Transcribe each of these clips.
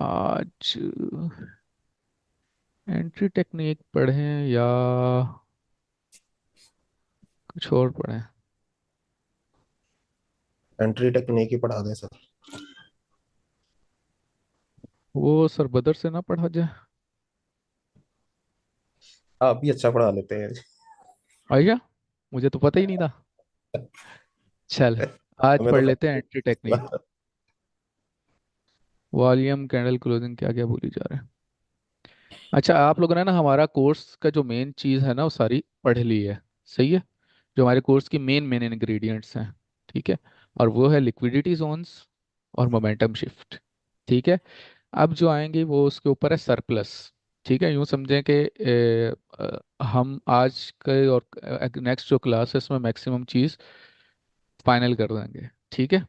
आज entry technique पढ़ें या कुछ और पढ़ें? एंट्री टेक्निक ही पढ़ा दें सर। वो सर बदर से ना पढ़ा जाए? आप भी अच्छा पढ़ा लेते हैं। आइया, मुझे तो पता ही नहीं था। चल, आज हमें तो पढ़ लेते हैं एंट्री टेक्निक। पता। वॉल्यूम, कैंडल क्लोजिंग, क्या क्या बोली जा रहे हैं। अच्छा, आप लोगों ने ना हमारा कोर्स का जो मेन चीज़ है ना वो सारी पढ़ ली है। सही है। जो हमारे कोर्स की मेन मेन इंग्रेडिएंट्स हैं। ठीक है। और वो है लिक्विडिटी जोन्स और मोमेंटम शिफ्ट। ठीक है। अब जो आएंगे वो उसके ऊपर है सरप्लस। ठीक है, यूं समझें कि हम आज के और नेक्स्ट जो क्लासेस में मैक्सिमम चीज़ फाइनल कर देंगे। ठीक है।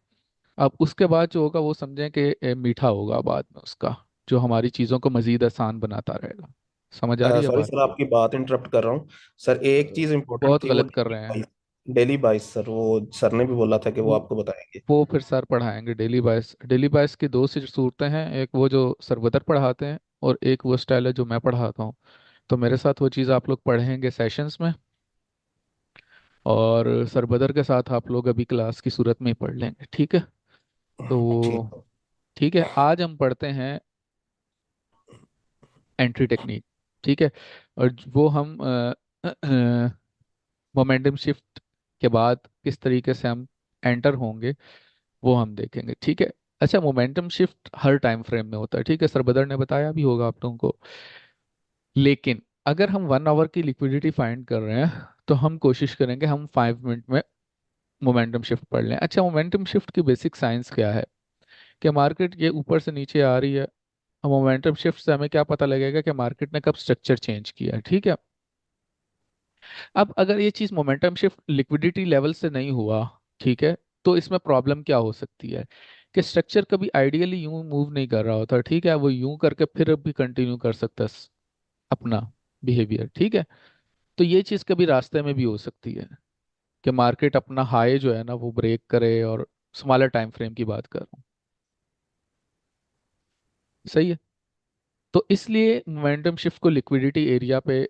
अब उसके बाद जो होगा वो समझें कि मीठा होगा बाद में उसका, जो हमारी चीज़ों को मज़ीद आसान बनाता रहेगा। समझ आ रही है सॉरी बात? सर, आपकी बात इंटरप्ट कर रहा हूँ। सर एक चीज इंपॉर्टेंट बहुत थी, वो गलत कर डेली रहे हैं। बाइस। डेली बाइस सर, वो सर ने भी बोला था कि वो वो आपको बताएंगे। वो फिर सर पढ़ाएंगे डेली बाइस। डेली बाइस की दो सी सूरतें हैं, एक वो जो सर बदर पढ़ाते हैं और एक वो स्टाइल है जो मैं पढ़ाता हूँ। तो मेरे साथ वो चीज़ आप लोग पढ़ेंगे सेशंस में, और सर बदर के साथ आप लोग अभी क्लास की सूरत में ही पढ़ लेंगे। ठीक है। ठीक तो है। ठीक है, आज हम पढ़ते हैं एंट्री टेक्निक। ठीक है। और वो हम मोमेंटम शिफ्ट के बाद किस तरीके से हम एंटर होंगे वो हम देखेंगे। ठीक है। अच्छा, मोमेंटम शिफ्ट हर टाइम फ्रेम में होता है, ठीक है, सर बदर ने बताया भी होगा आप लोगों को। लेकिन अगर हम 1 आवर की लिक्विडिटी फाइंड कर रहे हैं तो हम कोशिश करेंगे हम 5 मिनट में मोमेंटम शिफ्ट पढ़ लें। अच्छा, मोमेंटम शिफ्ट की बेसिक साइंस क्या है? कि मार्केट ये ऊपर से नीचे आ रही है। मोमेंटम शिफ्ट से हमें क्या पता लगेगा कि मार्केट ने कब स्ट्रक्चर चेंज किया है। ठीक है। अब अगर ये चीज मोमेंटम शिफ्ट लिक्विडिटी लेवल से नहीं हुआ, ठीक है, तो इसमें प्रॉब्लम क्या हो सकती है? कि स्ट्रक्चर कभी आइडियली यूं मूव नहीं कर रहा होता, ठीक है, वो यूं करके फिर भी कंटिन्यू कर सकता है अपना बिहेवियर। ठीक है। तो ये चीज कभी रास्ते में भी हो सकती है कि मार्केट अपना हाई जो है ना वो ब्रेक करे, और स्मॉलर टाइम फ्रेम की बात कर रहा हूँ। सही है। तो इसलिए मोमेंटम शिफ्ट को लिक्विडिटी एरिया पे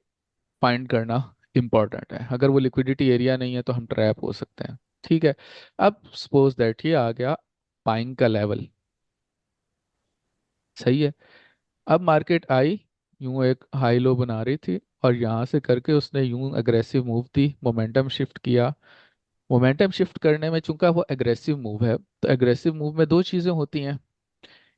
फाइंड करना इंपॉर्टेंट है। अगर वो लिक्विडिटी एरिया नहीं है तो हम ट्रैप हो सकते हैं। ठीक है। अब सपोज दैट ये आ गया बाइंग का लेवल। सही है। अब मार्केट आई, यूं एक हाई लो बना रही थी, और यहाँ से करके उसने यूं अग्रेसिव मूव दी, मोमेंटम शिफ्ट किया। मोमेंटम शिफ्ट करने में चूंकि वो एग्रेसिव मूव है, तो एग्रेसिव मूव में दो चीजें होती हैं।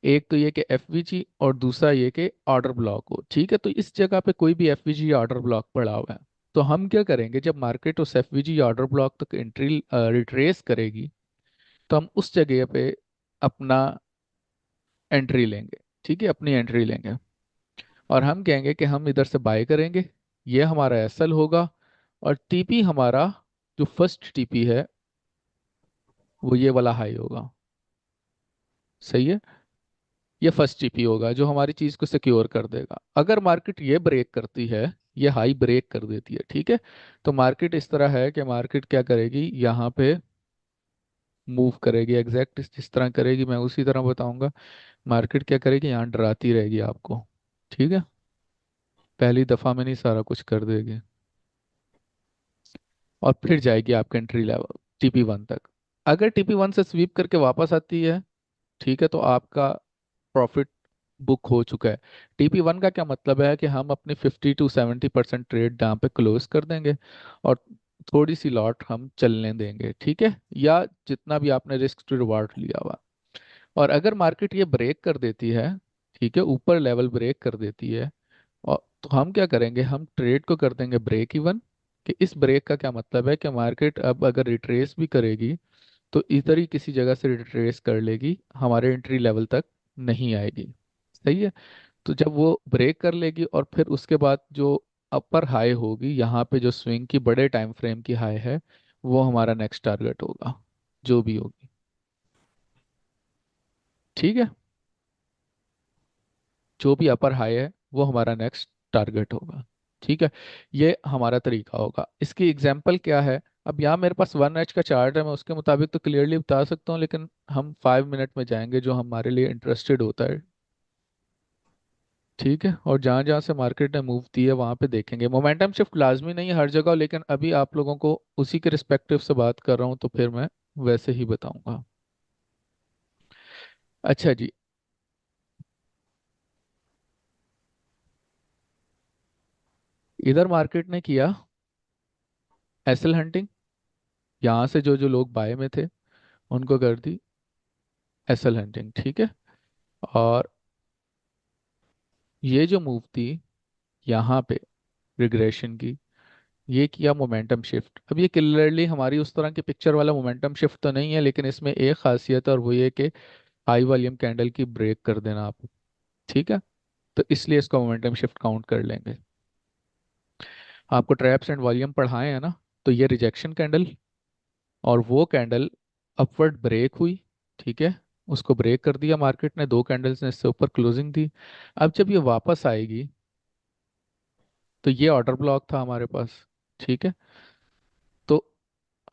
एक तो ये कि एफवीजी, और दूसरा ये कि ऑर्डर ब्लॉक हो। ठीक है। तो इस जगह पे कोई भी एफवीजी या ऑर्डर ब्लॉक पड़ा हुआ है, तो हम क्या करेंगे, जब मार्केट उस एफवीजी या ऑर्डर ब्लॉक तक एंट्री रिट्रेस करेगी, तो हम उस जगह पे अपना एंट्री लेंगे। ठीक है, अपनी एंट्री लेंगे, और हम कहेंगे कि हम इधर से बाय करेंगे। ये हमारा एसएल होगा, और टीपी हमारा जो फर्स्ट टीपी है वो ये वाला हाई होगा। सही है। ये फर्स्ट टीपी होगा जो हमारी चीज को सिक्योर कर देगा। अगर मार्केट ये ब्रेक करती है, ये हाई ब्रेक कर देती है, ठीक है, तो मार्केट इस तरह है कि मार्केट क्या करेगी, यहाँ पे मूव करेगी। एग्जैक्ट जिस तरह करेगी मैं उसी तरह बताऊंगा। मार्केट क्या करेगी, यहाँ डराती रहेगी आपको। ठीक है। पहली दफा में नहीं, सारा कुछ कर देगी, और फिर जाएगी आपके एंट्री लेवल टीपी 1 तक। अगर टीपी 1 से स्वीप करके वापस आती है, ठीक है, तो आपका प्रॉफिट बुक हो चुका है। टीपी 1 का क्या मतलब है कि हम अपनी 50 to 70% ट्रेड यहाँ पे क्लोज कर देंगे, और थोड़ी सी लॉट हम चलने देंगे। ठीक है, या जितना भी आपने रिस्क टू रिवार्ड लिया हुआ। और अगर मार्केट ये ब्रेक कर देती है, ठीक है, ऊपर लेवल ब्रेक कर देती है, और तो हम क्या करेंगे, हम ट्रेड को कर देंगे ब्रेक इवन। कि इस ब्रेक का क्या मतलब है कि मार्केट अब अगर रिट्रेस भी करेगी तो इधर ही किसी जगह से रिट्रेस कर लेगी, हमारे एंट्री लेवल तक नहीं आएगी। सही है। तो जब वो ब्रेक कर लेगी और फिर उसके बाद जो अपर हाई होगी, यहाँ पे जो स्विंग की बड़े टाइम फ्रेम की हाई है, वो हमारा नेक्स्ट टारगेट होगा, जो भी होगी। ठीक है। जो भी अपर हाई है वो हमारा नेक्स्ट टारगेट होगा। ठीक है। ये हमारा तरीका होगा। इसकी एग्जांपल क्या है? अब यहाँ मेरे पास 1H का चार्ट है, मैं उसके मुताबिक तो क्लियरली बता सकता हूँ, लेकिन हम 5 मिनट में जाएंगे जो हमारे लिए इंटरेस्टेड होता है। ठीक है, और जहाँ जहाँ से मार्केट ने मूव दी है वहाँ पे देखेंगे। मोमेंटम शिफ्ट लाजमी नहीं है हर जगह, लेकिन अभी आप लोगों को उसी के रिस्पेक्टिव से बात कर रहा हूँ तो फिर मैं वैसे ही बताऊंगा। अच्छा जी, इधर मार्केट ने किया एसएल हंटिंग। यहाँ से जो जो लोग बाय में थे उनको कर दी एसएल हंटिंग, ठीक है। और ये जो मूव थी यहाँ पे रिग्रेशन की, ये किया मोमेंटम शिफ्ट। अब ये क्लियरली हमारी उस तरह की पिक्चर वाला मोमेंटम शिफ्ट तो नहीं है, लेकिन इसमें एक खासियत है और वो ये कि हाई वॉल्यूम कैंडल की ब्रेक कर देना आप, ठीक है। तो इसलिए इसका मोमेंटम शिफ्ट काउंट कर लेंगे। आपको ट्रैप्स एंड वॉल्यूम पढ़ाए हैं ना, तो ये रिजेक्शन कैंडल और वो कैंडल अपवर्ड ब्रेक हुई, ठीक है। उसको ब्रेक कर दिया मार्केट ने, दो कैंडल्स ने इससे ऊपर क्लोजिंग दी। अब जब ये वापस आएगी तो ये ऑर्डर ब्लॉक था हमारे पास, ठीक है। तो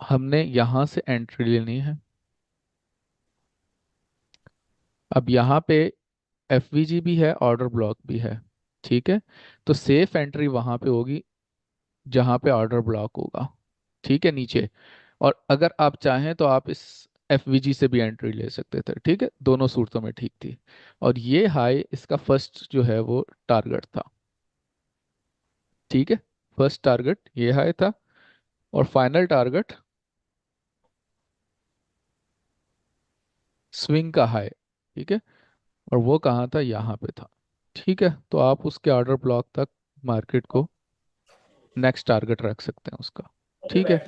हमने यहाँ से एंट्री लेनी है। अब यहाँ पे एफवीजी भी है, ऑर्डर ब्लॉक भी है, ठीक है। तो सेफ एंट्री वहां पे होगी जहां पे ऑर्डर ब्लॉक होगा, ठीक है, नीचे। और अगर आप चाहें तो आप इस एफवीजी से भी एंट्री ले सकते थे, ठीक है, दोनों सूरतों में ठीक थी। और ये हाई इसका फर्स्ट जो है वो टारगेट था, ठीक है। फर्स्ट टारगेट ये हाई था, और फाइनल टारगेट स्विंग का हाई, ठीक है। और वो कहाँ था, यहाँ पे था, ठीक है। तो आप उसके ऑर्डर ब्लॉक तक मार्केट को नेक्स्ट टारगेट रख सकते हैं उसका, ठीक है,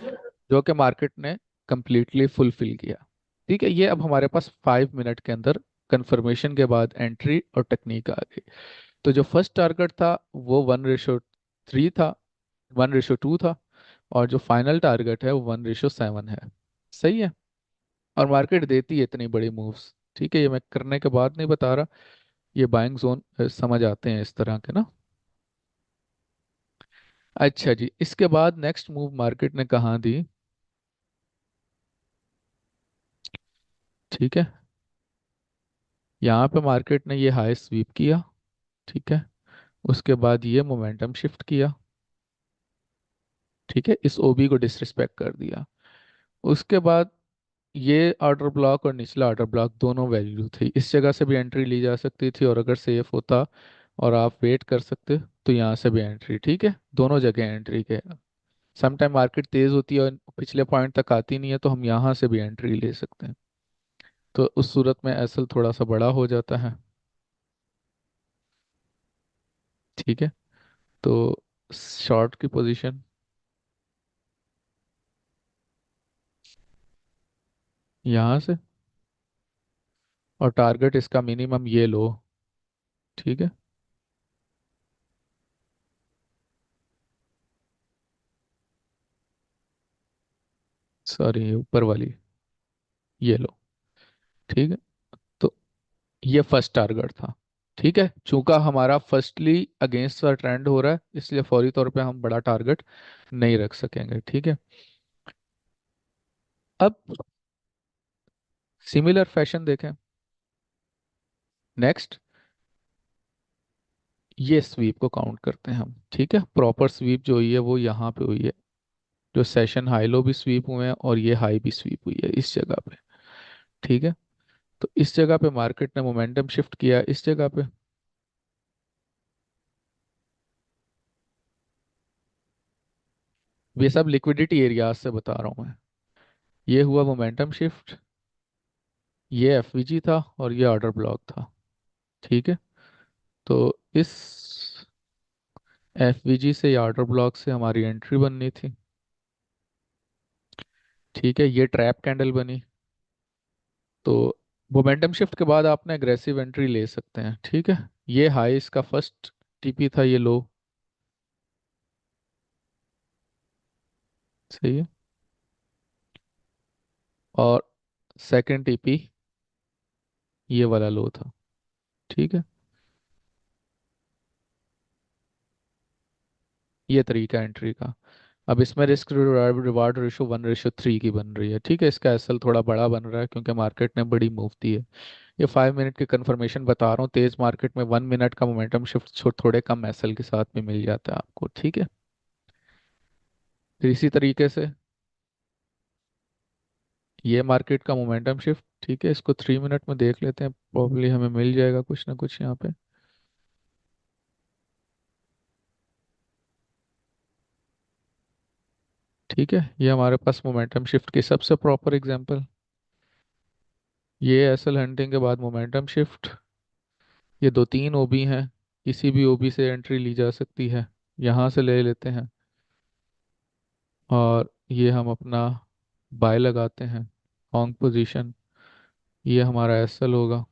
जो कि मार्केट ने कंप्लीटली फुलफिल किया। ठीक है, ये अब हमारे पास 5 मिनट के अंदर कंफर्मेशन के बाद एंट्री और टेक्निक आ गई। तो जो फर्स्ट टारगेट था वो 1:3 था, 1:2 था। और जो फाइनल टारगेट है वो 1:7 है। सही है। और मार्केट देती है इतनी बड़ी मूव्स, ठीक है, ये मैं करने के बाद नहीं बता रहा। ये बाइंग जोन समझ आते हैं इस तरह के ना। अच्छा जी, इसके बाद नेक्स्ट मूव मार्केट ने कहाँ दी, ठीक है। यहाँ पे मार्केट ने ये हाई स्वीप किया, ठीक है। उसके बाद ये मोमेंटम शिफ्ट किया, ठीक है, इस ओबी को डिसरिस्पेक्ट कर दिया। उसके बाद ये ऑर्डर ब्लॉक और निचला ऑर्डर ब्लॉक दोनों वैल्यू थी, इस जगह से भी एंट्री ली जा सकती थी, और अगर सेफ होता और आप वेट कर सकते तो यहाँ से भी एंट्री, ठीक है, दोनों जगह एंट्री के। समटाइम मार्केट तेज होती है और पिछले पॉइंट तक आती नहीं है, तो हम यहाँ से भी एंट्री ले सकते हैं। तो उस सूरत में एसएल थोड़ा सा बड़ा हो जाता है, ठीक है। तो शॉर्ट की पोजीशन यहाँ से, और टारगेट इसका मिनिमम ये लो, ठीक है। सॉरी, ऊपर वाली ये लो, ठीक है। तो ये फर्स्ट टारगेट था, ठीक है। चूंकि हमारा फर्स्टली अगेंस्ट का ट्रेंड हो रहा है, इसलिए फौरी तौर पे हम बड़ा टारगेट नहीं रख सकेंगे, ठीक है। अब सिमिलर फैशन देखें। नेक्स्ट ये स्वीप को काउंट करते हैं हम, ठीक है। प्रॉपर स्वीप जो हुई है वो यहाँ पे हुई है, जो सेशन हाई लो भी स्वीप हुए हैं और ये हाई भी स्वीप हुई है इस जगह पे, ठीक है। तो इस जगह पे मार्केट ने मोमेंटम शिफ्ट किया इस जगह पे। ये सब लिक्विडिटी एरियाज से बता रहा हूँ मैं। ये हुआ मोमेंटम शिफ्ट, ये एफवीजी था और ये ऑर्डर ब्लॉक था, ठीक है। तो इस एफवीजी से या ऑर्डर ब्लॉक से हमारी एंट्री बननी थी, ठीक है। ये ट्रैप कैंडल बनी, तो मोमेंटम शिफ्ट के बाद आपने एग्रेसिव एंट्री ले सकते हैं, ठीक है। ये हाई इसका फर्स्ट टीपी था, ये लो, सही है। और सेकंड टीपी ये वाला लो था, ठीक है। ये तरीका एंट्री का। अब इसमें रिस्क रिवार्ड रेशो 1:3 की बन रही है। ठीक है, इसका एसएल थोड़ा बड़ा बन रहा है क्योंकि मार्केट ने बड़ी मूव दी है। ये 5 मिनट की कंफर्मेशन बता रहा हूँ, तेज मार्केट में 1 मिनट का मोमेंटम शिफ्ट थोड़े कम एसएल के साथ में मिल जाता है आपको। ठीक है, फिर इसी तरीके से ये मार्केट का मोमेंटम शिफ्ट, ठीक है, इसको 3 मिनट में देख लेते हैं, प्रॉब्ली हमें मिल जाएगा कुछ ना कुछ यहाँ पे। ठीक है, ये हमारे पास मोमेंटम शिफ्ट की सबसे प्रॉपर एग्जांपल। ये एसएल हंटिंग के बाद मोमेंटम शिफ्ट। ये दो तीन ओबी हैं, किसी भी ओबी से एंट्री ली जा सकती है, यहाँ से ले लेते हैं और ये हम अपना बाय लगाते हैं, लॉन्ग पोजीशन। ये हमारा एसएल होगा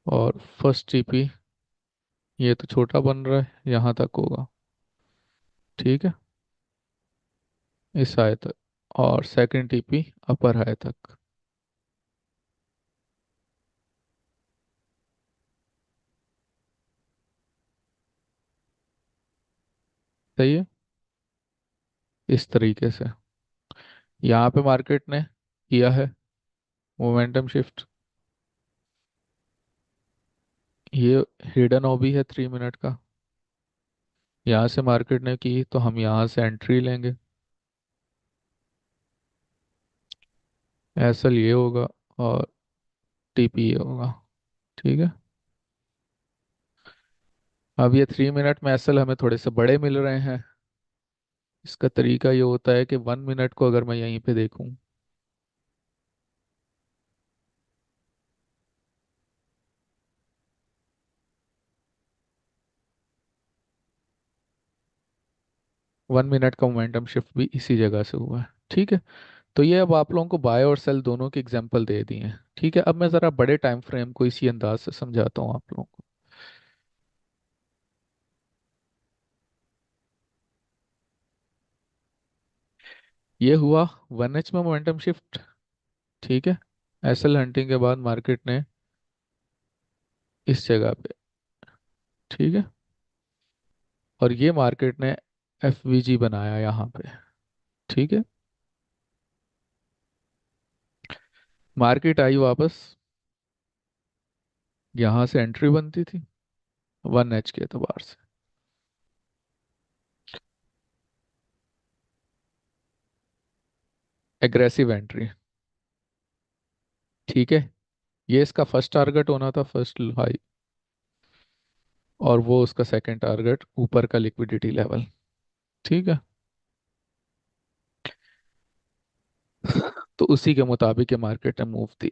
और फर्स्ट टीपी ये तो छोटा बन रहा है, यहाँ तक होगा। ठीक है, इस हाई तक। और सेकंड टीपी अपर हाई तक। सही है, इस तरीके से यहाँ पे मार्केट ने किया है मोमेंटम शिफ्ट। ये हिडन ओबी है 3 मिनट का, यहाँ से मार्केट ने की तो हम यहाँ से एंट्री लेंगे। एसएल ये होगा और टीपी ये होगा। ठीक है, अब ये 3 मिनट में एसएल हमें थोड़े से बड़े मिल रहे हैं। इसका तरीका ये होता है कि 1 मिनट को अगर मैं यहीं पे देखूं, 1 मिनट का मोमेंटम शिफ्ट भी इसी जगह से हुआ है। ठीक है, तो ये अब आप लोगों को बाय और सेल दोनों के एग्जांपल दे दिए हैं। ठीक है, अब मैं ज़रा बड़े टाइम फ्रेम को इसी अंदाज से समझाता हूँ आप लोगों को। ये हुआ 1H में मोमेंटम शिफ्ट। ठीक है, एसएल हंटिंग के बाद मार्केट ने इस जगह पे, ठीक है, और ये मार्केट ने एफवीजी बनाया यहाँ पे। ठीक है, मार्केट आई वापस, यहाँ से एंट्री बनती थी 1H के एतबार से, एग्रेसिव एंट्री। ठीक है, ये इसका फर्स्ट टारगेट होना था, फर्स्ट हाई, और वो उसका सेकंड टारगेट ऊपर का लिक्विडिटी लेवल। ठीक है, तो उसी के मुताबिक ये मार्केट ने मूव दी।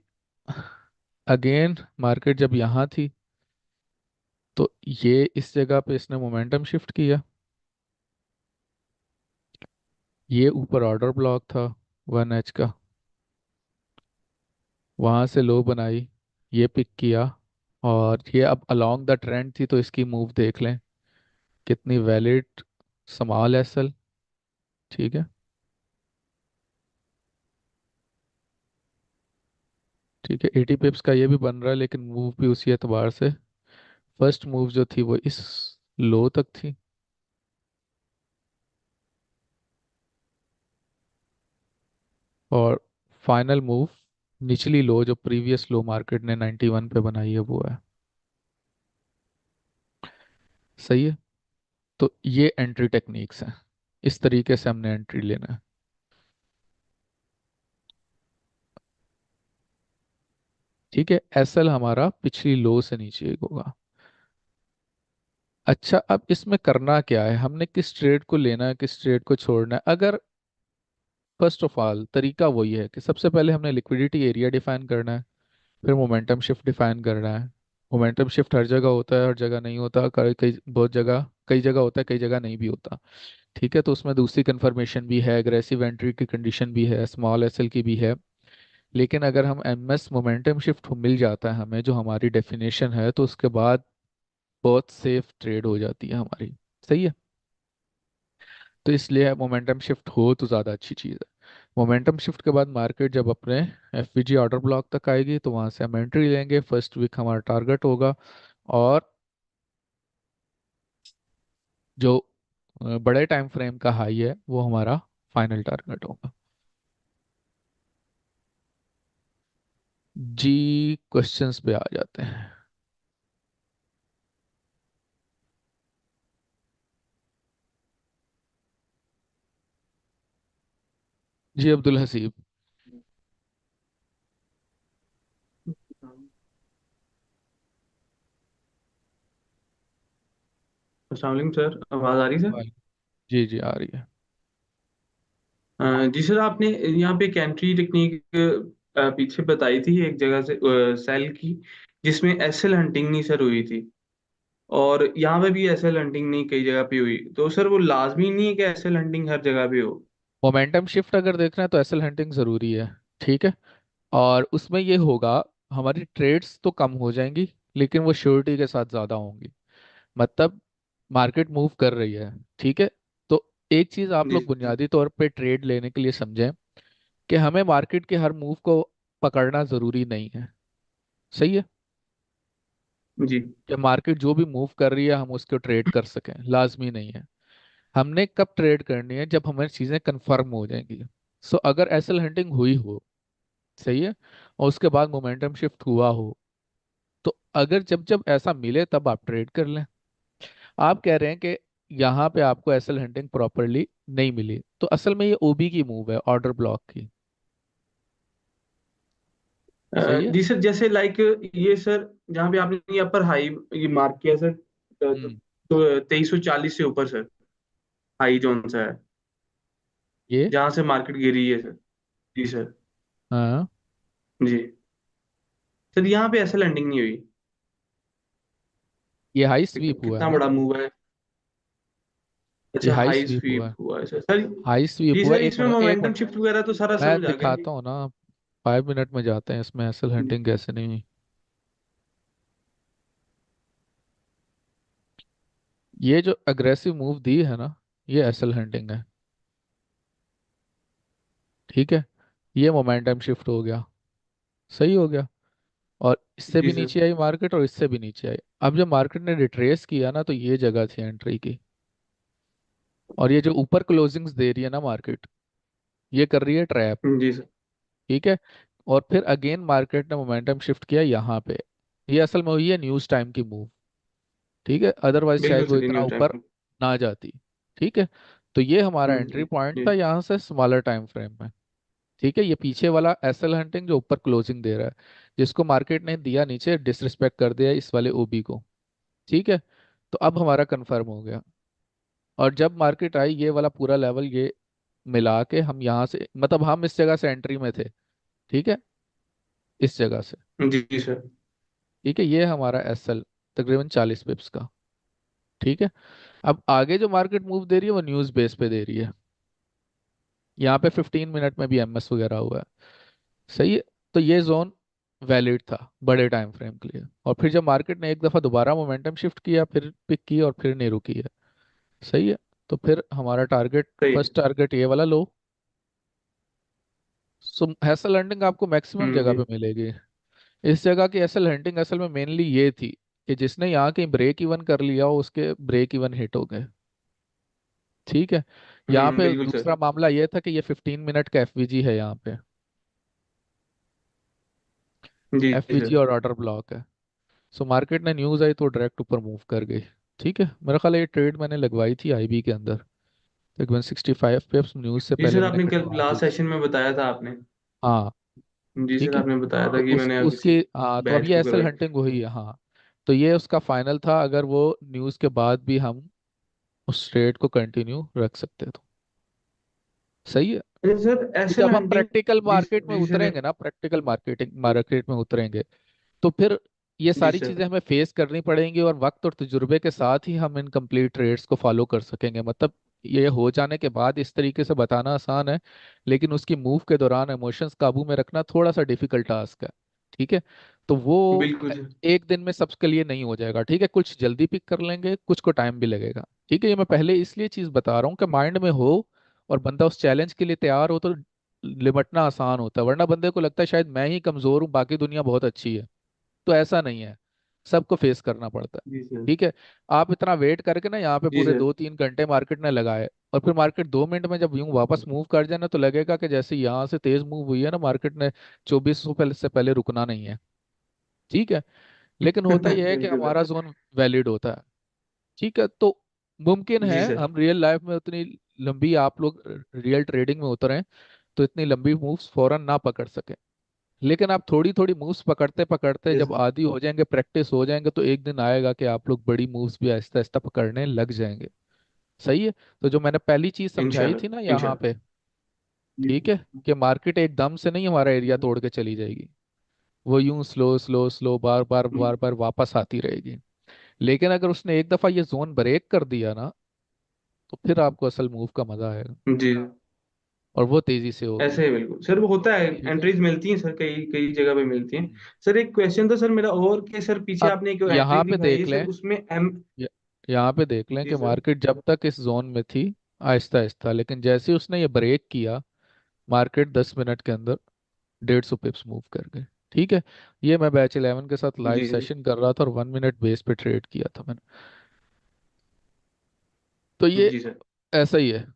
अगेन मार्केट जब यहाँ थी तो ये इस जगह पे इसने मोमेंटम शिफ्ट किया। ये ऊपर ऑर्डर ब्लॉक था 1H का, वहां से लो बनाई, ये पिक किया, और ये अब अलोंग द ट्रेंड थी तो इसकी मूव देख लें कितनी वैलिड, स्मॉल एसएल। ठीक है, ठीक है, 80 पिप्स का ये भी बन रहा है लेकिन मूव भी उसी एतबार से, फर्स्ट मूव जो थी वो इस लो तक थी, और फाइनल मूव निचली लो जो प्रीवियस लो मार्केट ने 91 पे बनाई है वो है। सही है, तो ये एंट्री टेक्निक्स हैं, इस तरीके से हमने एंट्री लेना है। ठीक है, एसएल हमारा पिछली लो से नीचे होगा। अच्छा, अब इसमें करना क्या है, हमने किस ट्रेड को लेना है, किस ट्रेड को छोड़ना है। अगर फर्स्ट ऑफ ऑल तरीका वही है कि सबसे पहले हमने लिक्विडिटी एरिया डिफाइन करना है, फिर मोमेंटम शिफ्ट डिफाइन करना है। मोमेंटम शिफ्ट हर जगह होता है, हर जगह नहीं होता, कई कई बहुत जगह, कई जगह होता है, कई जगह नहीं भी होता। ठीक है, तो उसमें दूसरी कंफर्मेशन भी है, एग्रेसिव एंट्री की कंडीशन भी है, स्मॉल एसएल की भी है। लेकिन अगर हम एमएस मोमेंटम शिफ्ट मिल जाता है हमें, जो हमारी डेफिनेशन है, तो उसके बाद बहुत सेफ ट्रेड हो जाती है हमारी। सही है, तो इसलिए मोमेंटम शिफ्ट हो तो ज़्यादा अच्छी चीज़ है। मोमेंटम शिफ्ट के बाद मार्केट जब अपने एफवीजी ऑर्डर ब्लॉक तक आएगी तो वहां से हम एंट्री लेंगे, फर्स्ट वीक हमारा टारगेट होगा। और जो बड़े टाइम फ्रेम का हाई है, वो हमारा फाइनल टारगेट होगा। जी, क्वेश्चंस पे आ जाते हैं। जी अब्दुल हसीब। अस्सलाम वालेकुम सर, आवाज़ आ रही है सर? वाह। जी जी आ रही है। जी सर, आपने यहाँ पे एक एंट्री टेक्निक पीछे बताई थी एक जगह से, सेल की, जिसमें एसएल हंटिंग नहीं सर हुई थी। और यहाँ पे भी एसएल हंटिंग नहीं कई जगह पे हुई, तो सर वो लाजमी नहीं है कि एसएल हंटिंग हर जगह पे हो? मोमेंटम शिफ्ट अगर देखना है तो एसएल हंटिंग ज़रूरी है। ठीक है। और उसमें ये होगा, हमारी ट्रेड्स तो कम हो जाएंगी, लेकिन वो श्योरिटी के साथ ज़्यादा होंगी। मतलब मार्केट मूव कर रही है, ठीक है। तो एक चीज़ आप जी लोग सर। बुनियादी तौर पे ट्रेड लेने के लिए समझें कि हमें मार्केट के हर मूव को पकड़ना ज़रूरी नहीं है। सही है। जी कि मार्केट जो भी मूव कर रही है हम उसको ट्रेड कर सकें, लाजमी नहीं है। हमने कब ट्रेड करनी है, जब हमें चीज़ें कंफर्म हो जाएंगी। सो अगर एसएल हंटिंग हुई हो, सही है, और उसके बाद मोमेंटम शिफ्ट हुआ हो, तो अगर जब जब ऐसा मिले तब आप ट्रेड कर लें। आप कह रहे हैं कि यहाँ पे आपको एसएल हंटिंग प्रॉपरली नहीं मिली, तो असल में ये ओबी की मूव है, ऑर्डर ब्लॉक की। सही है। जी सर, जैसे लाइक ये सर, जहाँ पे आपने ये अपर हाई ये मार्क किया सर, हम्म। तो 2340 से ऊपर सर, हाई जोन सा है, ये। जहाँ से मार्केट गिरी है सर। जी सर। हाँ। जी सर, यहाँ पे ऐसे लैंडिंग नहीं हुई। ये हाई लेकिन स्वीप हुआ है कितना ना। बड़ा मूव है। ये अच्छा, हाई हाई स्वीप हुआ स्वीप है। हुआ है सर सर। हाई स्वीप जी हुआ सर, है। एक इसमें मिनट, एक मोमेंटम मिनट। शिफ्ट वगैरह तो सारा मैं समझ आ गया जी। दिखाता हूँ ना। 5 मिनट में जाते हैं इसमें एसएल हंटिंग कैसे नहीं हुई। ये जो अग्रेसिव मूव दी है ना, ये एसएल हंटिंग है। ठीक है। ये मोमेंटम शिफ्ट हो गया। सही हो गया। और इससे जी भी सर। नीचे आई मार्केट, और इससे भी नीचे आई। अब जब मार्केट ने रिट्रेस किया ना, तो ये जगह थी एंट्री की। और ये जो ऊपर क्लोजिंग्स दे रही है ना मार्केट, ये कर रही है ट्रैप। जी सर। ठीक है। और फिर अगेन मार्केट ने मोमेंटम शिफ्ट किया यहाँ पे। ये असल में हुई है न्यूज टाइम की मूव। ठीक है, अदरवाइज शायद बिल्कुल वो सर, ये इतना न्यूज ऊपर टाइम। ना जाती। ठीक है। तो ये हमारा एंट्री जी पॉइंट जी था यहाँ से स्मॉलर टाइम फ्रेम में। ठीक है। ये पीछे वाला एसएल हंटिंग जो ऊपर क्लोजिंग दे रहा है, जिसको मार्केट ने दिया नीचे, डिसरिस्पेक्ट कर दिया इस वाले ओबी को। ठीक है। तो अब हमारा कंफर्म हो गया। और जब मार्केट आई, ये वाला पूरा लेवल ये मिला के हम यहाँ से, मतलब हम इस जगह से एंट्री में थे। ठीक है। इस जगह से। जी सर। ठीक है। ये हमारा एसएल तकरीबन 40 पिप्स का। ठीक है। अब आगे जो मार्केट मूव दे रही है वो न्यूज़ बेस पे दे रही है। यहाँ पे 15 मिनट में भी एमएस वगैरह हुआ है। सही है। तो ये जोन वैलिड था बड़े टाइम फ्रेम के लिए। और फिर जब मार्केट ने एक दफ़ा दोबारा मोमेंटम शिफ्ट किया, फिर पिक की और फिर नहीं रुकी है। सही है। तो फिर हमारा टारगेट, सही है। फर्स्ट टारगेट ये वाला लो। सो हैसल हंटिंग आपको मैक्सिमम जगह जी पे मिलेगी। इस जगह की हैसल हंटिंग असल में मेनली ये थी कि जिसने यहाँ कहीं ब्रेक इवन कर लिया हो, उसके ब्रेक इवन हिट हो गए। ठीक है। यहाँ पे बिल्कुल सर। दूसरा मामला ये था कि ये 15 मिनट का एफवीजी है यहाँ पे। जी एफवीजी सर। और ऑर्डर ब्लॉक है। सो मार्केट ने न्यूज़ आई तो डायरेक्ट ऊपर मूव कर गई। ठीक है। मेरा ख्याल है ये ट्रेड मैंने लगवाई थी आईबी के अंदर, तकरीबन 65 पिप्स न्यूज़ से जी पहले सर, मैंने आपने कल कटवा दी लास्ट थी। सेशन में बताया था आपने। हाँ। जी सर, ठीक है। आपने बताया था तो कि मैंने किसी उसकी, हाँ, तो अब बैच ये को एसएल करवाई। हंटिंग हुई है, हाँ। तो ये उसका फाइनल था, अगर वो न्यूज़ के बाद भी हम उस ट्रेड को कंटिन्यू रख सकते तो। सही है। अच्छा सर, तो एसएल जब हम हंटिंग। प्रैक्टिकल जी मार्केट में जी सर। उतरेंगे ना, प्रैक्टिकल मार्केटिंग मार्केट में उतरेंगे, तो फिर ये जी सारी सर। चीजें हमें फेस करनी पड़ेंगी, और वक्त और तजुर्बे के साथ ही हम इन कंप्लीट ट्रेड्स को फॉलो कर सकेंगे। मतलब ये हो जाने के बाद इस तरीके से बताना आसान है, लेकिन उसकी मूव के दौरान इमोशंस काबू में रखना थोड़ा सा डिफिकल्ट टास्क है। ठीक है। तो वो बिल्कुल सर। एक दिन में सबके लिए नहीं हो जाएगा। ठीक है। कुछ जल्दी पिक कर लेंगे, कुछ को टाइम भी लगेगा। ठीक है। ये मैं पहले इसलिए चीज बता रहा हूँ कि माइंड में हो और बंदा उस चैलेंज के लिए तैयार हो, तो लिपटना आसान होता है। वरना बंदे को लगता है शायद मैं ही कमजोर हूँ, बाकी दुनिया बहुत अच्छी है। तो ऐसा नहीं है। सबको फेस करना पड़ता है। जी सर। ठीक है। आप इतना वेट करके ना यहाँ पे जी पूरे सर। 2-3 घंटे मार्केट ने लगाए, और फिर मार्केट 2 मिनट में जब यूं वापस मूव कर जाए ना, तो लगेगा कि जैसे यहाँ से तेज मूव हुई है ना मार्केट ने, 2400 पहले से पहले रुकना नहीं है। ठीक है। लेकिन होता यह है कि बिल्कुल सर। हमारा जोन वैलिड होता है। ठीक है। तो मुमकिन है जी सर। हम रियल लाइफ में उतनी लंबी, आप लोग रियल ट्रेडिंग में उतरे तो इतनी लंबी मूव्स फौरन ना पकड़ सके, लेकिन आप थोड़ी थोड़ी मूव्स पकड़ते पकड़ते यस जब सर। आदी हो जाएंगे, प्रैक्टिस हो जाएंगे, तो एक दिन आएगा कि आप लोग बड़ी मूव्स भी आहिस्ता आहिस्ता पकड़ने लग जाएंगे। सही है। तो जो मैंने पहली चीज समझाई थी ना इंशाल्लाह यहाँ इंशाल्लाह। पे, जी ठीक है, कि मार्केट एकदम से नहीं हमारा एरिया तोड़ के चली जाएगी, वो यूं स्लो स्लो स्लो बार बार बार बार वापस आती रहेगी। लेकिन अगर उसने एक दफा ये जोन ब्रेक कर दिया ना, तो फिर आपको असल मूव का मजा आएगा, जी। और वो तेजी से होगी। ऐसे ही बिल्कुल सर, वो होता है, ठीक है। एंट्रीज मिलती हैं सर, कई कई जगह पे मिलती हैं। हम्म। सर एक क्वेश्चन था सर मेरा, और कि सर पीछे अब आपने एक एंट्री यहाँ पे दिखाई है देख सर, लें, उसमें एम। य- यहाँ पे देख लें जी कि सर। मार्केट जब तक इस जोन में थी आहिस्ता आहिस्ता, लेकिन जैसे ही उसने ये ब्रेक किया, मार्केट 10 मिनट के अंदर 150 पिप्स मूव कर गए। ठीक है। ये मैं बैच 11 के साथ लाइव जी सर। सेशन कर रहा था, और 1 मिनट बेस पे ट्रेड किया था मैंने। तो ये जी सर। ऐसा ही है।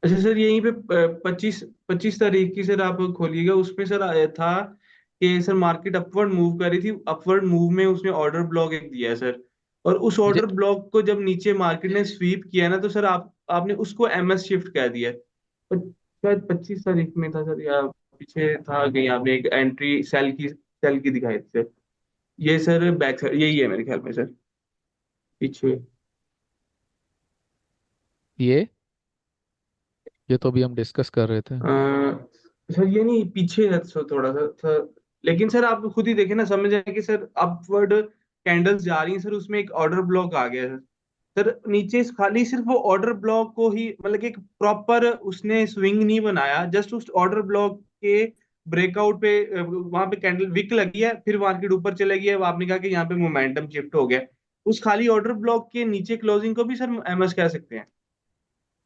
अच्छा सर, यहीं पे 25 25 तारीख की सर आप खोलिएगा, उसमें सर आया था कि सर मार्केट अपवर्ड मूव कर रही थी, अपवर्ड मूव में उसने ऑर्डर ब्लॉक एक दिया है सर, और उस मुझे ऑर्डर ब्लॉक को जब नीचे मार्केट ने स्वीप किया ना, तो सर आपने उसको एमएस शिफ्ट कह दिया है। शायद 25 तारीख में था सर, या पीछे था कहीं, आपने एक एंट्री सेल की दिखाई थी सर। ये सर बैक साइड यही है मेरे ख्याल में सर, पीछे। ये ये तो अभी हम डिस्कस कर रहे थे। सर ये नहीं, पीछे है सर थोड़ा सा सर, लेकिन सर आप खुद ही देखें ना, समझ जाए कि सर अपवर्ड कैंडल्स जा रही हैं सर, उसमें एक ऑर्डर ब्लॉक आ गया है सर। नीचे खाली सिर्फ वो ऑर्डर ब्लॉक को ही, मतलब कि एक प्रॉपर उसने स्विंग नहीं बनाया, जस्ट उस ऑर्डर ब्लॉक के ब्रेकआउट पे वहां पे कैंडल विक लगी है, फिर मार्केट ऊपर चले गई है, आपने कहा कि यहाँ पे मोमेंटम शिफ्ट हो गया। उस खाली ऑर्डर ब्लॉक के नीचे क्लोजिंग को भी सर एमएस कह सकते हैं।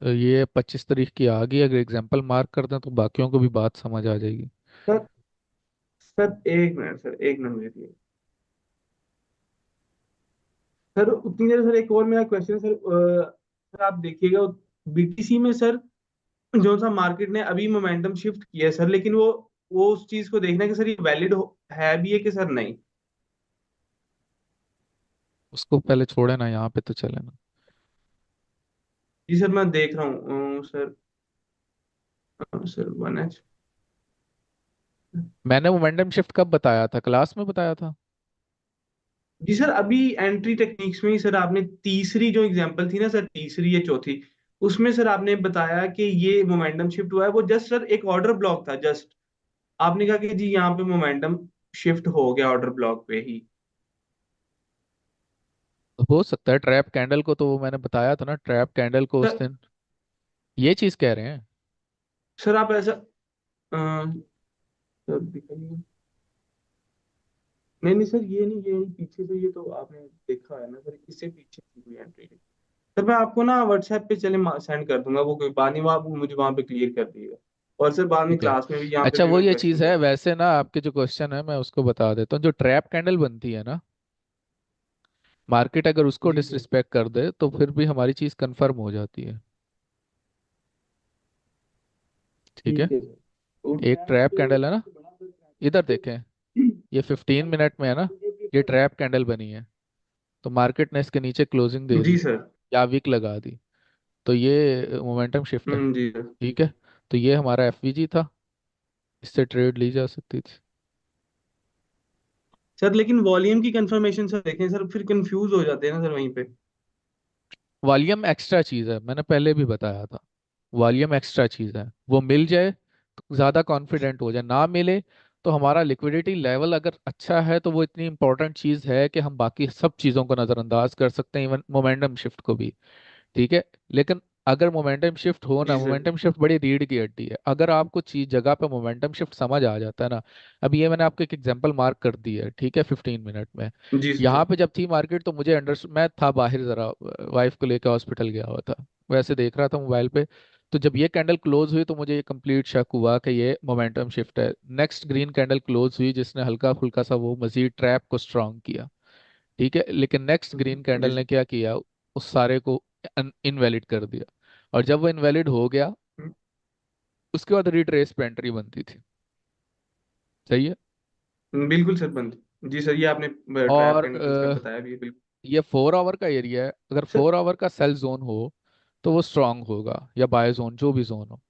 तो ये 25 तारीख की आ गई, अगर एग्जाम्पल मार्क कर दें तो बाकियों को भी बात समझ आ जाएगी। सर सर एक मिनट सर, एक मिनट मुझे दिए। सर उतनी देर सर, एक और मेरा क्वेश्चन सर, सर आप देखिएगा बीटीसी में सर, जो सा मार्केट ने अभी मोमेंटम शिफ्ट किया है सर, लेकिन वो उस चीज को देखना है कि सर ये वैलिड है भी है कि सर नहीं। उसको पहले छोड़े ना, यहाँ पे तो चले ना। जी सर मैं देख रहा हूँ सर, सर 1H। मैंने मोमेंटम शिफ्ट कब बताया था, क्लास में बताया था। जी सर, अभी एंट्री टेक्निक्स में ही सर आपने तीसरी जो एग्जांपल थी ना सर, तीसरी या चौथी, उसमें सर आपने बताया कि ये मोमेंटम शिफ्ट हुआ है, वो जस्ट सर एक ऑर्डर ब्लॉक था जस्ट। आपने कहा कि जी यहाँ पे मोमेंटम शिफ्ट हो गया ऑर्डर ब्लॉक पे ही। तो हो सकता है ट्रैप कैंडल को, तो वो मैंने बताया था ना, ट्रैप कैंडल को उस सर दिन, ये चीज कह रहे हैं। सर आप ऐसा सर दिखाइए। नहीं नहीं सर, ये नहीं, ये नहीं, पीछे से ये तो आपने देखा है ना सर, इससे पीछे की कोई एंट्री नहीं। सर मैं आपको ना व्हाट्सएप पे चले सेंड कर दूंगा, वो कोई बात नहीं, वो आप मुझे वहां पे क्लियर कर दीजिएगा। और सर बाद में ठीक है। क्लास में भी यहाँ पे अच्छा, भी वो मैं ये क्वेश्चन चीज है करूँ। वैसे ना, आपके जो क्वेश्चन है मैं उसको बता देता हूँ। जो ट्रैप कैंडल बनती है ना, मार्केट अगर उसको जी सर। डिसरिस्पेक्ट कर दे तो फिर भी हमारी चीज कंफर्म हो जाती है। ठीक है। ठीक है सर। और एक ट्रैप ट्रैप जो कैंडल है ना, सबसे बड़ा सर ट्रैप है इधर वो, देखें, ये 15 मिनट में है ना, ये ट्रैप कैंडल बनी है, तो मार्केट ने इसके नीचे क्लोजिंग दे जी दी सर। या विक लगा दी, तो ये मोमेंटम शिफ्ट है। जी सर। ठीक है। तो ये हमारा एफवीजी था, इससे ट्रेड ली जा सकती थी। सर लेकिन वॉल्यूम की कंफर्मेशन सर देखें सर, फिर कंफ्यूज हो जाते हैं ना सर वहीं पे। वॉल्यूम एक्स्ट्रा चीज है, मैंने पहले भी बताया था। वॉल्यूम एक्स्ट्रा चीज है, वो मिल जाए तो ज्यादा कॉन्फिडेंट हो जाए, ना मिले तो हमारा लिक्विडिटी लेवल अगर अच्छा है तो वो इतनी इंपॉर्टेंट चीज है कि हम बाकी सब चीजों को नजरअंदाज कर सकते हैं, इवन मोमेंटम शिफ्ट को भी। ठीक है। लेकिन अगर मोमेंटम शिफ्ट हो ना, जी सर। मोमेंटम शिफ्ट बड़ी रीढ़ की हड्डी है, अगर आपको चीज जगह पे मोमेंटम शिफ्ट समझ आ जाता है ना। अभी ये मैंने आपको एक एग्जांपल मार्क कर दी है, ठीक है, 15 मिनट में। जी यहाँ सर। पे जब थी मार्केट तो मुझे अंडर, मैं था बाहर जरा, वाइफ को लेकर हॉस्पिटल गया हुआ था, वैसे देख रहा था मोबाइल पे, तो जब ये कैंडल क्लोज हुई तो मुझे ये कंप्लीट शक हुआ कि ये मोमेंटम शिफ्ट है। नेक्स्ट ग्रीन कैंडल क्लोज हुई जिसने हल्का फुल्का सा वो मजीद ट्रैप को स्ट्रांग किया। ठीक है, लेकिन नेक्स्ट ग्रीन जी कैंडल सर। ने क्या किया, उस सारे को इनवैलिड कर दिया। और जब वो इनवैलिड हो गया, उसके बाद रिट्रेस पे एंट्री बनती थी। सही है। बिल्कुल सर, बंद। जी सर, ये आपने ट्रैप और कैंडल्स का बताया भी है, बिल्कुल। ये 4 आवर का एरिया है, अगर सर। 4 आवर का सेल जोन हो तो वो स्ट्रांग होगा, या बाय जोन, जो भी जोन हो।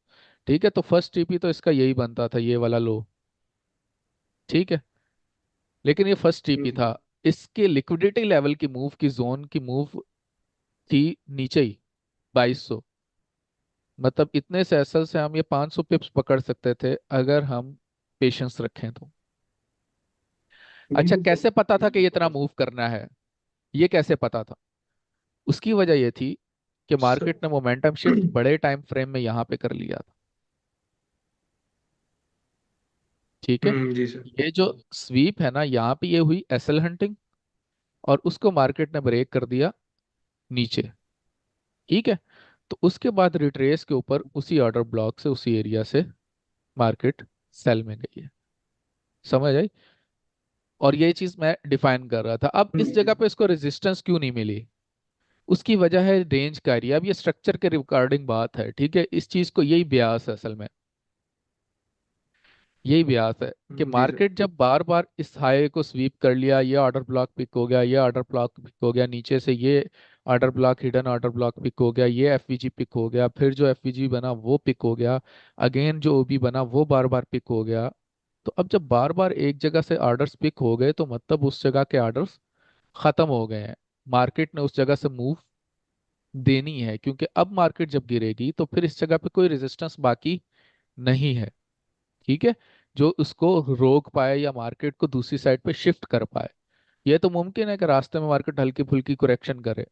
ठीक है, तो फर्स्ट टीपी तो इसका यही बनता था, ये वाला लो। ठीक है, लेकिन ये फर्स्ट टीपी था। जी इसके लिक्विडिटी लेवल की मूव की जोन की मूव थी नीचे ही, 2200। मतलब इतने से एसएल से हम ये 500 पिप्स पकड़ सकते थे अगर हम पेशेंस रखें तो। अच्छा, बिल्कुल सर, कैसे पता था कि ये बिल्कुल इतना पकड़ मूव सकते। करना है? ये कैसे पता था? उसकी वजह ये थी कि सर। मार्केट ने मोमेंटम शिफ्ट बड़े टाइम फ्रेम में यहाँ पे कर लिया था। ठीक है, जी सर। ये जो स्वीप है ना, यहाँ पे ये हुई एसएल हंटिंग, और उसको मार्केट ने ब्रेक कर दिया नीचे। ठीक है, तो उसके बाद रिट्रेस के ऊपर उसी ऑर्डर ब्लॉक से, उसी एरिया से मार्केट सेल में गई है। समझ आई? और ये चीज मैं डिफाइन कर रहा था। अब इस जी जगह पे इसको रेजिस्टेंस क्यों नहीं मिली? उसकी वजह है रेंज का एरिया। अब ये स्ट्रक्चर के रिगार्डिंग बात है, ठीक है, इस चीज को यही ब्यास है असल में, यही ब्यास है कि जी सर। मार्केट जब बार बार इस हाई को स्वीप कर लिया, ये ऑर्डर ब्लॉक पिक हो गया, ये ऑर्डर ब्लॉक पिक हो गया, नीचे से ये order block, hidden order block pick हो गया, ये एफवीजी पिक हो गया, फिर जो एफवीजी बना वो पिक हो गया, अगेन जो ओबी बना वो बार बार पिक हो गया। तो अब जब बार बार एक जगह से ऑर्डर्स पिक हो गए तो मतलब उस जगह के ऑर्डर्स खत्म हो गए हैं। मार्केट ने उस जगह से मूव देनी है, क्योंकि अब मार्केट जब गिरेगी तो फिर इस जगह पे कोई रेजिस्टेंस बाकी नहीं है। ठीक है, जो उसको रोक पाए या मार्केट को दूसरी साइड पे शिफ्ट कर पाए। यह तो मुमकिन है कि रास्ते में मार्केट हल्की फुल्की करेक्शन करे,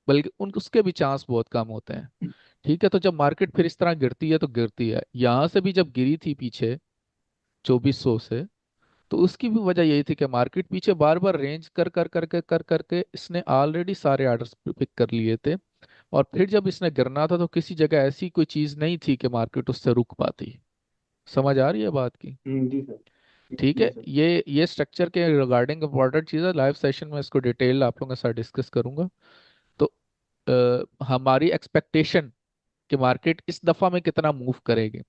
बल्कि उन उसके भी चांस बहुत कम होते हैं। ठीक है, तो जब मार्केट फिर इस तरह गिरती है तो गिरती है। यहाँ से भी जब गिरी थी पीछे 2400 से, तो उसकी भी वजह यही थी कि मार्केट पीछे बार बार रेंज कर करके इसने ऑलरेडी सारे ऑर्डर्स पिक कर लिए थे। और फिर जब इसने गिरना था तो किसी जगह ऐसी कोई चीज नहीं थी कि मार्केट उससे रुक पाती। समझ आ रही है बात की? जी सर। ठीक जी है, सर। ये स्ट्रक्चर के रिगार्डिंग इम्पोर्टेंट चीज़ है। लाइव सेशन में इसको डिटेल आप लोगों के साथ डिस्कस करूंगा। तो हमारी एक्सपेक्टेशन कि मार्केट इस दफा में कितना मूव करेगी,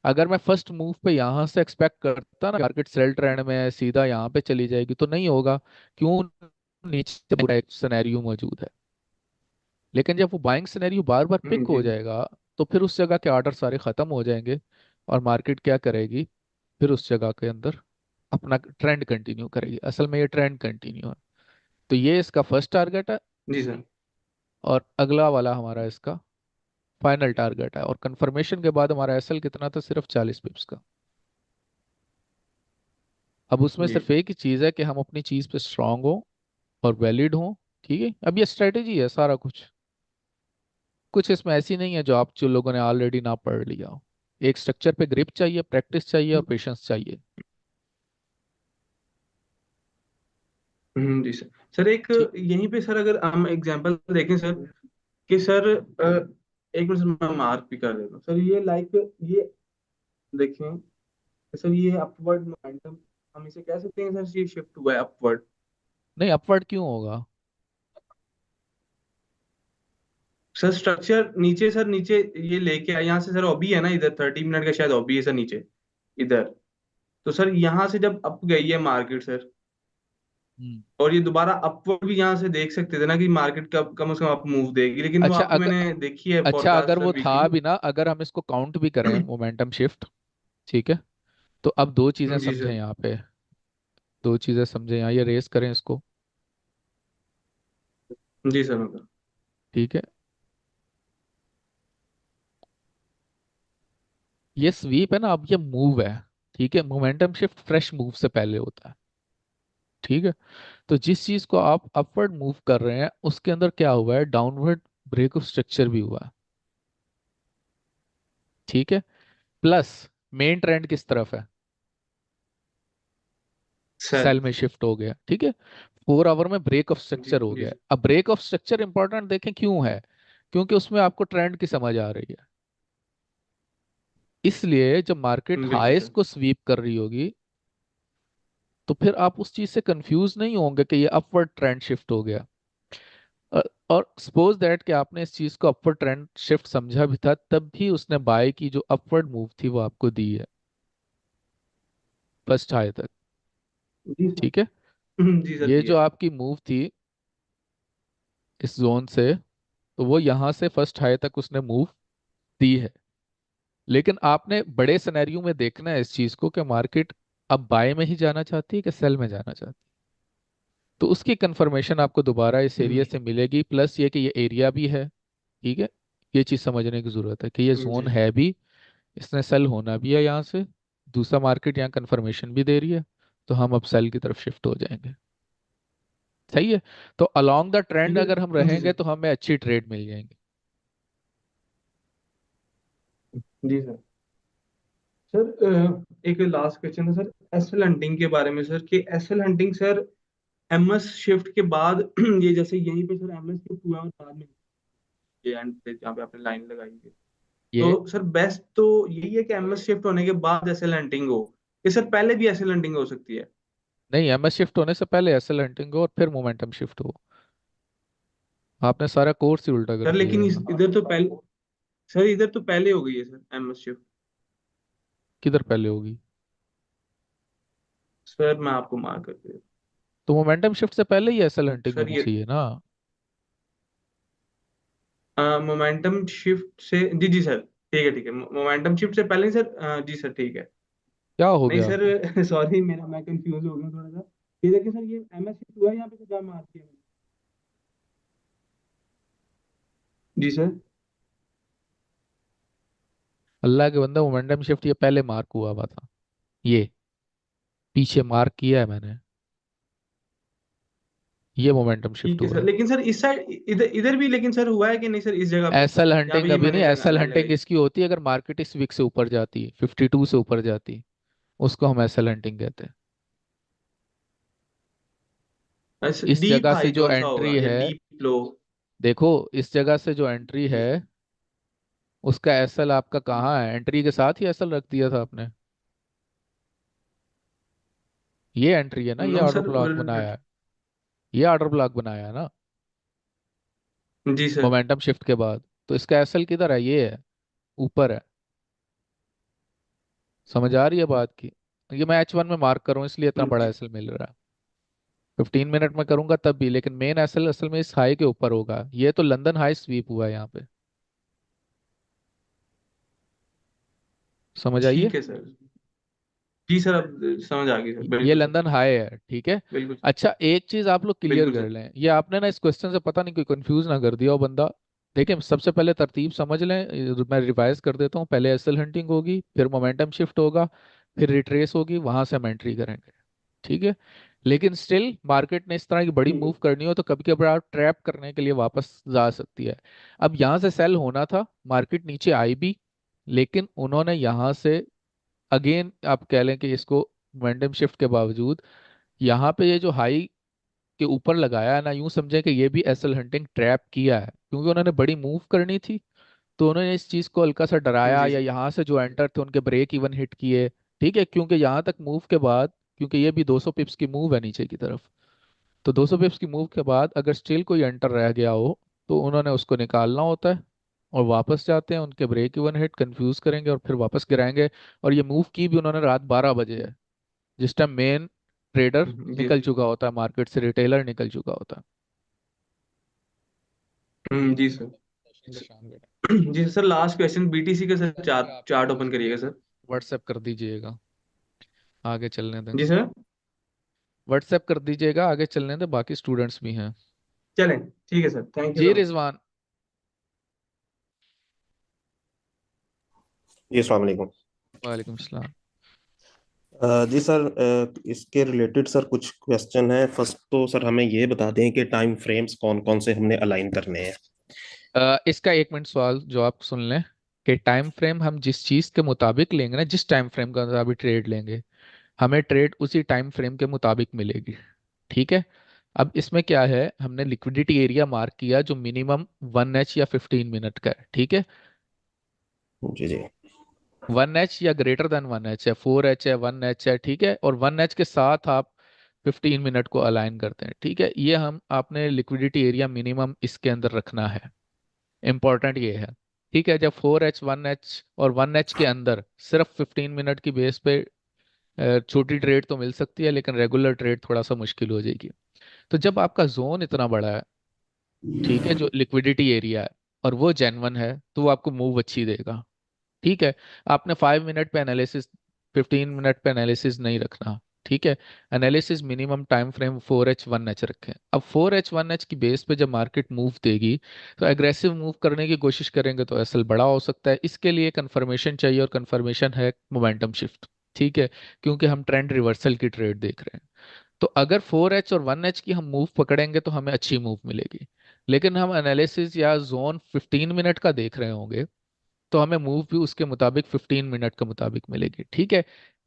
अगर मैं फर्स्ट मूव पे यहाँ से एक्सपेक्ट करता ना मार्केट सेल ट्रेंड में है, सीधा यहाँ पे चली जाएगी, तो नहीं होगा। क्यों? नीचे पूरा एक सिनेरियो मौजूद है। लेकिन जब वो बाइंग सिनेरियो बार बार पिक जी हो सर। जाएगा तो फिर उस जगह के ऑर्डर सारे खत्म हो जाएंगे, और मार्केट क्या करेगी, फिर उस जगह के अंदर अपना ट्रेंड कंटिन्यू करेगी। असल में ये ट्रेंड कंटिन्यू है। तो ये इसका फर्स्ट टारगेट है, जी सर। और अगला वाला हमारा इसका फाइनल टारगेट है। और कंफर्मेशन के बाद हमारा एसएल कितना था, सिर्फ 40 पिप्स का। अब उसमें जी। सिर्फ एक ही चीज़ है कि हम अपनी चीज़ पे स्ट्रांग हो और वैलिड हो। ठीक है, अब ये स्ट्रेटेजी है सारा कुछ। कुछ इसमें ऐसी नहीं है जो लोगों ने ऑलरेडी ना पढ़ लिया हो। एक स्ट्रक्चर पे ग्रिप चाहिए, प्रैक्टिस चाहिए, और पेशेंस चाहिए। जी सर। सर, एक ठीक। यहीं पे सर अगर हम एग्जांपल देखें सर, कि सर एक मिनट सर, मैं मार्क भी कर देता हूँ सर, ये लाइक, ये देखें सर, ये अपवर्ड मोमेंटम, हम इसे कह सकते हैं सर, ये शिफ्ट हुआ है अपवर्ड। नहीं, अपवर्ड क्यों होगा? सर स्ट्रक्चर नीचे, सर नीचे ये लेके आया यहाँ से सर, ओबी है ना इधर, 30 मिनट का शायद ओबी है सर नीचे इधर। तो सर यहाँ से जब अप गई है मार्केट सर, हम्म। और ये दोबारा अपवर्ड भी यहाँ से देख सकते थे ना कि मार्केट कब कम से कम अप मूव देगी, लेकिन वो अच्छा, आपकी अगर मैंने देखी है अच्छा अगर फोरकास्ट सर वो था वीकली। भी ना, अगर हम इसको काउंट भी करें मोमेंटम शिफ्ट, ठीक है, तो अब दो चीजें जी समझें सर। यहाँ पे। दो चीजें समझें यहाँ, ये रेस करें इसको। जी सर, मतलब। ठीक है, ये स्वीप है ना, अब ये मूव है। ठीक है, मोमेंटम शिफ्ट फ्रेश मूव से पहले होता है। ठीक है, तो जिस चीज को आप अपवर्ड मूव कर रहे हैं उसके अंदर क्या हुआ है, डाउनवर्ड ब्रेक ऑफ स्ट्रक्चर भी हुआ है। ठीक है, प्लस मेन ट्रेंड किस तरफ है? सर। सेल में शिफ्ट हो गया। ठीक है, 4 आवर में ब्रेक ऑफ जी स्ट्रक्चर हो जी गया। सर। अब ब्रेक ऑफ स्ट्रक्चर इंपॉर्टेंट देखें क्यों है, क्योंकि उसमें आपको ट्रेंड की समझ आ रही है। इसलिए जब मार्केट बिल्कुल हाईस सर। को स्वीप कर रही होगी तो फिर आप उस चीज से कंफ्यूज नहीं होंगे कि ये अपवर्ड ट्रेंड शिफ्ट हो गया। अ- और सपोज दैट कि आपने इस चीज को अपवर्ड ट्रेंड शिफ्ट समझा भी था, तब भी उसने बाय की जो अपवर्ड मूव थी वो आपको दी है फर्स्ट हाई तक। जी ठीक है, सर। जी सर ये जो दिया। आपकी मूव थी इस जोन से, तो वो यहाँ से फर्स्ट हाई तक उसने मूव दी है। लेकिन आपने बड़े सिनेरियो में देखना है इस चीज को कि मार्केट अब बाय में ही जाना चाहती है कि सेल में जाना चाहती है। तो उसकी कंफर्मेशन आपको दोबारा इस एरिया हम्म, से मिलेगी, प्लस ये कि ये एरिया भी है। ठीक है, ये चीज समझने की जरूरत है कि ये जोन जी है भी, इसने सेल होना भी है यहाँ से। दूसरा मार्केट यहाँ कंफर्मेशन भी दे रही है, तो हम अब सेल की तरफ शिफ्ट हो जाएंगे। सही है। तो अलोंग द ठीक ट्रेंड है। अगर हम जी रहेंगे सर। तो हमें अच्छी ट्रेड मिल जाएंगी। जी सर। सर एक लास्ट क्वेश्चन है सर, एसएल हंटिंग के बारे में सर, कि SL hunting sir MS shift के बाद ये जैसे यहीं पे सर एमएस शिफ्ट हुआ और बाद में ये एंड पे जहाँ पे आपने लाइन लगाई है, ये तो सर बेस्ट तो यही है कि एमएस शिफ्ट होने के बाद एसएल हंटिंग हो, कि सर पहले भी एसएल हंटिंग हो सकती है? नहीं, एमएस शिफ्ट होने से पहले एसएल हंटिंग हो और फिर मोमेंटम शिफ्ट हो। आपने सारा कोर्स ही उल्टा कर सर लेकिन दिया। इधर तो पहले, सर इधर तो पहले हो गई है सर एमएस शिफ्ट। किधर पहले होगी? सर मैं आपको मार्क करके तो मोमेंटम शिफ्ट से पहले ही एसएल हंटिंग सर होनी ये चाहिए ना। मोमेंटम शिफ्ट से, जी जी सर, ठीक है मोमेंटम शिफ्ट से पहले ही सर, जी सर ठीक है। क्या हो नहीं गया आपको? सर सॉरी मेरा, मैं कंफ्यूज हो गया थोड़ा सा। ये देखिए सर, ये एमएस शिफ्ट हुआ है यहाँ पे, तो क्या मार्क किया मैंने? जी सर। अल्लाह के बंदा, मोमेंटम शिफ्ट ये पहले मार्क हुआ था। ये पीछे मार्क किया है मैंने, ये मोमेंटम शिफ्ट ठीक है हुआ सर, है। लेकिन सर इस साइड इधर इधर भी लेकिन सर हुआ है कि नहीं सर इस जगह पे, एसएल यहाँ पे हंटिंग ये अभी नहीं, मैंने एसएल लाइन हंटिंग लगाई? इसकी होती है अगर मार्केट इस वीक से ऊपर जाती है, 52 से ऊपर जाती है, उसको हम एसएल हंटिंग कहते हैं। अच्छा, इस डीप जगह से हाई जो कौन सा एंट्री होगा या है, डीप लो? देखो इस जगह से जो एंट्री जी है सर। उसका एसएल आपका कहाँ है? एंट्री के साथ ही एसएल रख दिया था आपने। ये एंट्री है ना, ये नो ऑर्डर सर। ब्लॉक बनाया है, ये ऑर्डर ब्लॉक बनाया है ना जी सर। मोमेंटम शिफ्ट के बाद। तो इसका एसएल किधर है? ये है, ऊपर है। समझ आ रही है बात की? ये मैं H1 में मार्क करूँ इसलिए इतना बड़ा जी एसएल मिल रहा है। 15 मिनट में करूंगा तब भी, लेकिन मेन एसएल असल में इस हाई के ऊपर होगा। ये तो लंदन हाई स्वीप हुआ है यहाँ पे। समझ आइए। ठीक है सर। जी सर, अब समझ आ गई सर, ये बिल्कुल सर। लंदन हाई है, ठीक है। बिल्कुल। अच्छा, एक चीज आप लोग क्लियर बिल्कुल कर सर। लें, ये आपने ना इस क्वेश्चन से पता नहीं कोई कंफ्यूज ना कर दिया हो बंदा। देखिए सबसे पहले तरतीब समझ लें, मैं रिवाइज कर देता हूँ। पहले एसएल हंटिंग होगी, फिर मोमेंटम शिफ्ट होगा, फिर रिट्रेस होगी, वहां से हम एंट्री करेंगे। ठीक है। लेकिन स्टिल मार्केट ने इस तरह की बड़ी ठीक मूव है। करनी हो तो कभी कभी आप ट्रैप करने के लिए वापस जा सकती है। अब यहाँ से सेल होना था, मार्केट नीचे आई भी, लेकिन उन्होंने यहाँ से अगेन आप कह लें कि इसको मोमेंटम शिफ्ट के बावजूद यहाँ पे ये जो हाई के ऊपर लगाया है ना, यूं समझे कि ये भी एसएल हंटिंग ट्रैप किया है, क्योंकि उन्होंने बड़ी मूव करनी थी। तो उन्होंने इस चीज को हल्का सा डराया, जी या सर। यहाँ से जो एंटर थे उनके ब्रेक इवन हिट किए। ठीक है, क्योंकि यहाँ तक मूव के बाद, क्योंकि ये भी 200 पिप्स की मूव है नीचे की तरफ, तो 200 पिप्स की मूव के बाद अगर स्टिल कोई एंटर रह गया हो तो उन्होंने उसको निकालना होता है। और वापस जाते हैं, उनके ब्रेक इवन हिट कंफ्यूज करेंगे और फिर वापस गिराएंगे। और ये मूव की भी उन्होंने रात 12 बजे है, जिस टाइम मेन ट्रेडर जी निकल सर। चुका होता है मार्केट से, रिटेलर निकल चुका होता है। जी सर। सेशन का शाम के जी सर, लास्ट क्वेश्चन बीटीसी का सर, टाइम चार्ट आप चार्ट ओपन करिएगा सर। व्हाट्सएप कर दीजिएगा, आगे चलने दें। जी सर। व्हाट्सएप कर दीजिएगा, आगे चलने दें, बाकी स्टूडेंट्स भी हैं। चलें, ठीक है सर, थैंक यू जी सो मच। रिजवान। जी अस्सलाम वालेकुम। वालेकुम सलाम। जी सर, इसके रिलेटेड सर कुछ क्वेश्चन है। फर्स्ट तो सर हमें ये बता दें कि टाइम फ्रेम्स कौन कौन से हमने अलाइन करने हैं। इसका 1 मिनट सवाल जो आप सुन लें, कि टाइम फ्रेम हम जिस चीज के मुताबिक लेंगे ना, जिस टाइम फ्रेम का मुताबिक ट्रेड लेंगे, हमें ट्रेड उसी टाइम फ्रेम के मुताबिक मिलेगी। ठीक है। अब इसमें क्या है, हमने लिक्विडिटी एरिया मार्क किया जो मिनिमम 1H या 15 मिनट का है। ठीक है। जी जी। 1H या ग्रेटर देन 1H है, 4H है, 1H है, ठीक है, और 1H के साथ आप 15 मिनट को अलाइन करते हैं, ठीक है। ये हम आपने लिक्विडिटी एरिया मिनिमम इसके अंदर रखना है, इंपॉर्टेंट ये है, ठीक है। जब 4H 1H और 1H के अंदर सिर्फ 15 मिनट की बेस पे छोटी ट्रेड तो मिल सकती है, लेकिन रेगुलर ट्रेड थोड़ा सा मुश्किल हो जाएगी। तो जब आपका जोन इतना बड़ा है, ठीक है, जो लिक्विडिटी एरिया है, और वो जेन्युइन है, तो वो आपको मूव अच्छी देगा, ठीक है। आपने 5 मिनट पे एनालिसिस, 15 मिनट पे एनालिसिस नहीं रखना, ठीक है। Analysis minimum time frame 4H 1H रखें। अब 4H 1H की बेस पे जब मार्केट मूव देगी, तो एग्रेसिव मूव करने की कोशिश करेंगे तो एसएल बड़ा हो सकता है। इसके लिए कंफर्मेशन चाहिए, और कंफर्मेशन है मोमेंटम शिफ्ट, ठीक है, क्योंकि हम ट्रेंड रिवर्सल की ट्रेड देख रहे हैं। तो अगर 4H और 1H की हम मूव पकड़ेंगे तो हमें अच्छी मूव मिलेगी। लेकिन हम एनालिसिस या जोन 15 मिनट का देख रहे होंगे, तो हमें मूव भी उसके मुताबिक 15 मिनट के मुताबिक मिलेगी, ठीक है।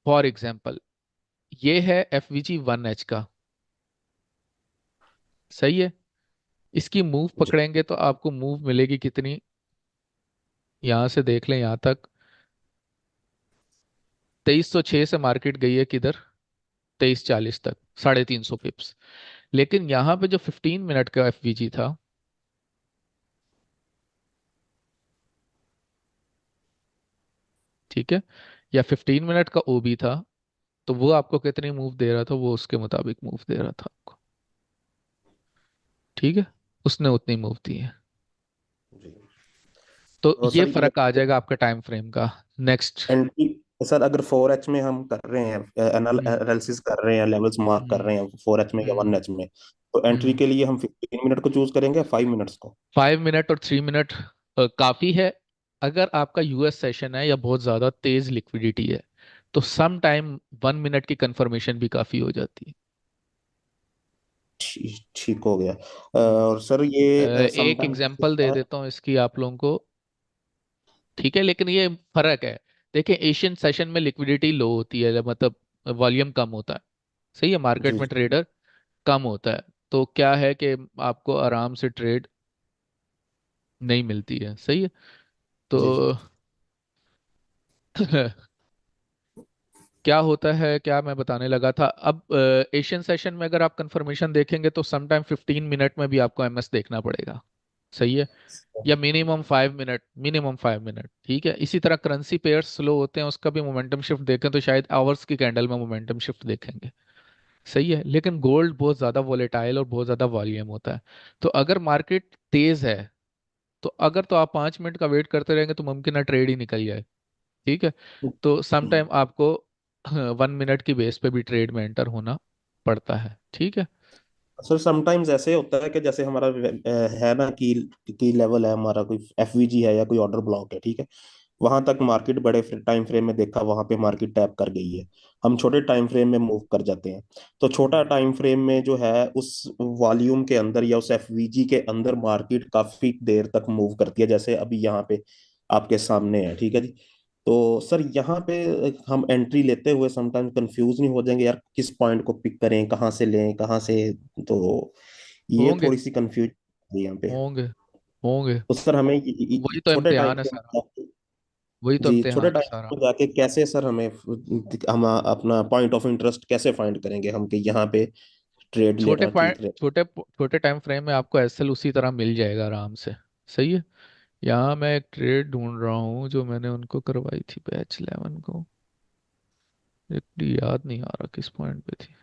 फॉर एग्जाम्पल, ये है FVG 1H का, सही है। इसकी मूव जी पकड़ेंगे तो आपको मूव मिलेगी कितनी, यहां से देख लें, यहां तक 2306 से मार्केट गई है किधर, 2340 तक, 350 पिप्स। लेकिन यहाँ पे जो 15 मिनट का FVG था, ठीक है, या 15 मिनट का OB था, तो वो आपको कितनी मूव दे रहा था, वो उसके मुताबिक मूव दे रहा था आपको, ठीक है, उसने उतनी मूव दी है। जी। तो तो ये सर ये फर्क आ जाएगा आपका टाइम फ्रेम का। नेक्स्ट। एंट्री, सर अगर 4H में हम कर रहे हैं, हम्म एनालिसिस कर रहे हैं, लेवल्स मार्क कर हम्म रहे हैं 4H में या हम्म 1H में, तो एंट्री हम्म के लिए हम 15 मिनट को चूज करेंगे, 5 मिनट्स को? 5 मिनट और 3 मिनट काफी है। अगर आपका US सेशन है या बहुत ज्यादा तेज लिक्विडिटी है, तो सम टाइम 1 मिनट की कंफर्मेशन भी काफी हो जाती है। ठीक ठीक हो गया। हम्म। और सर ये एक समटाइम्स एग्जांपल दे देता हूँ इसकी आप लोगों को, ठीक है, लेकिन ये फर्क है। देखिए, एशियन सेशन में लिक्विडिटी लो होती है, मतलब वॉल्यूम कम होता है, सही है, मार्केट जी में ट्रेडर कम होता है, तो क्या है कि आपको आराम से ट्रेड नहीं मिलती है, सही है। जी जी तो क्या होता है, क्या मैं बताने लगा था, अब एशियन सेशन में अगर आप कंफर्मेशन देखेंगे तो समटाइम 15 मिनट में भी आपको MS देखना पड़ेगा, सही है, या मिनिमम 5 मिनट, मिनिमम 5 मिनट, ठीक है। इसी तरह करेंसी पेयर्स स्लो होते हैं, उसका भी मोमेंटम शिफ्ट देखें तो शायद आवर्स की कैंडल में मोमेंटम शिफ्ट देखेंगे, सही है। लेकिन गोल्ड बहुत ज्यादा वोलेटाइल और बहुत ज्यादा वॉल्यूम होता है। तो अगर मार्केट तेज है, तो अगर तो आप 5 मिनट का वेट करते रहेंगे तो मुमकिन है ट्रेड ही निकल जाए, ठीक है। तो समटाइम आपको 1 मिनट की बेस पे भी ट्रेड में एंटर होना पड़ता है, ठीक है। सर समटाइम्स ऐसे होता है कि जैसे हमारा है ना की लेवल है हमारा, कोई एफवीजी है या कोई ऑर्डर ब्लॉक है, ठीक है, वहां तक मार्केट बड़े टाइम फ्रेम में देखा, वहां पे मार्केट टैप कर गई है, हम छोटे टाइम फ्रेम में मूव कर जाते हैं। तो छोटा हम्म। टाइम फ्रेम में जो है उस वॉल्यूम के अंदर या उस एफवीजी के अंदर मार्केट काफी देर तक मूव करती है, जैसे अभी यहाँ पे आपके सामने है, ठीक है जी। तो सर यहाँ पे हम एंट्री लेते हुए समटाइम कंफ्यूज नहीं हो जाएंगे यार, किस पॉइंट को पिक करें, कहाँ से लें, कहाँ से? तो ये होंगे थोड़ी सी कंफ्यूज है यहाँ पे। होंगे होंगे। तो सर हमें वही तो छोटे टाइम इम्तिहान है फ्रेम सारा, में जाके, वही तो जी छोटे इम्तिहान है टाइम सारा। फ्रेम में जाके कैसे सर हमें हम अपना पॉइंट ऑफ इंटरेस्ट कैसे फाइंड करेंगे हम कि यहाँ पे ट्रेड छोटे लेना पॉइंट, ठीक रहे? छोटे टाइम फ्रेम में आपको एसएल उसी तरह मिल जाएगा आराम से, सही है। यहाँ मैं एक ट्रेड ढूंढ रहा हूँ जो मैंने उनको करवाई थी बैच 11 को, एक याद नहीं आ रहा किस पॉइंट पे थी।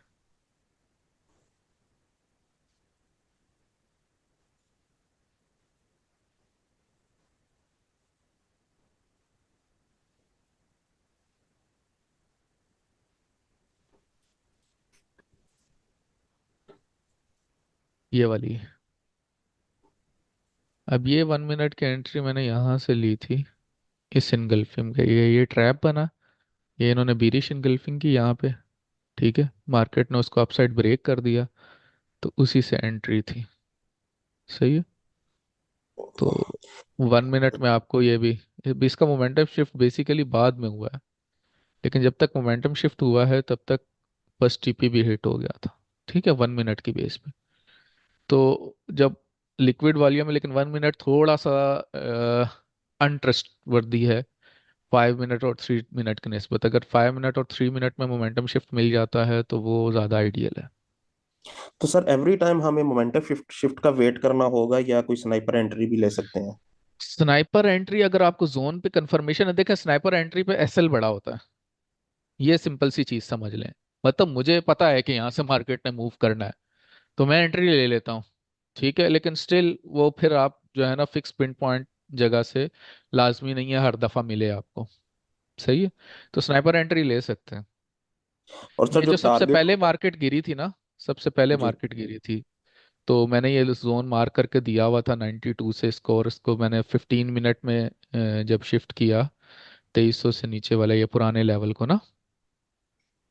ये वाली। अब ये 1 मिनट की एंट्री मैंने यहाँ से ली थी, इस इनगल्फिंग का, ये ट्रैप बना, ये इन्होंने बीरिश इनगल्फिंग की यहाँ पे, ठीक है, मार्केट ने उसको अपसाइड ब्रेक कर दिया, तो उसी से एंट्री थी, सही है। तो 1 मिनट में आपको ये भी इसका मोमेंटम शिफ्ट बेसिकली बाद में हुआ है, लेकिन जब तक मोमेंटम शिफ्ट हुआ है तब तक फर्स्ट TP भी हिट हो गया था, ठीक है, 1 मिनट की बेस पे। तो जब लिक्विड वॉल्यूम है, लेकिन 1 मिनट थोड़ा सा अनट्रस्ट वर्दी है, 5 मिनट और 3 मिनट की निस्बत। अगर 5 मिनट और 3 मिनट में मोमेंटम शिफ्ट मिल जाता है तो वो ज़्यादा आइडियल है। तो सर एवरी टाइम हमें मोमेंटम शिफ्ट शिफ्ट का वेट करना होगा या कोई स्नाइपर एंट्री भी ले सकते हैं? स्नाइपर एंट्री अगर आपको जोन पे कंफर्मेशन है, देखा स्नाइपर एंट्री पे एसएल बड़ा होता है, ये सिंपल सी चीज समझ लें। मतलब मुझे पता है कि यहाँ से मार्केट में मूव करना है तो मैं एंट्री ले लेता हूँ, ठीक है, लेकिन स्टिल वो फिर आप जो है ना फिक्स पिन पॉइंट जगह से लाजमी नहीं है हर दफा मिले आपको। सही है, तो स्नाइपर एंट्री ले सकते हैं। और सर ये जो जो सबसे टारगेट। पहले मार्केट गिरी थी ना, सबसे पहले जी। मार्केट गिरी थी, तो मैंने ये जोन मार्क करके दिया हुआ था 92 से इसको, और इसको मैंने 15 मिनट में जब शिफ्ट किया 2300 से नीचे वाले ये पुराने लेवल को ना,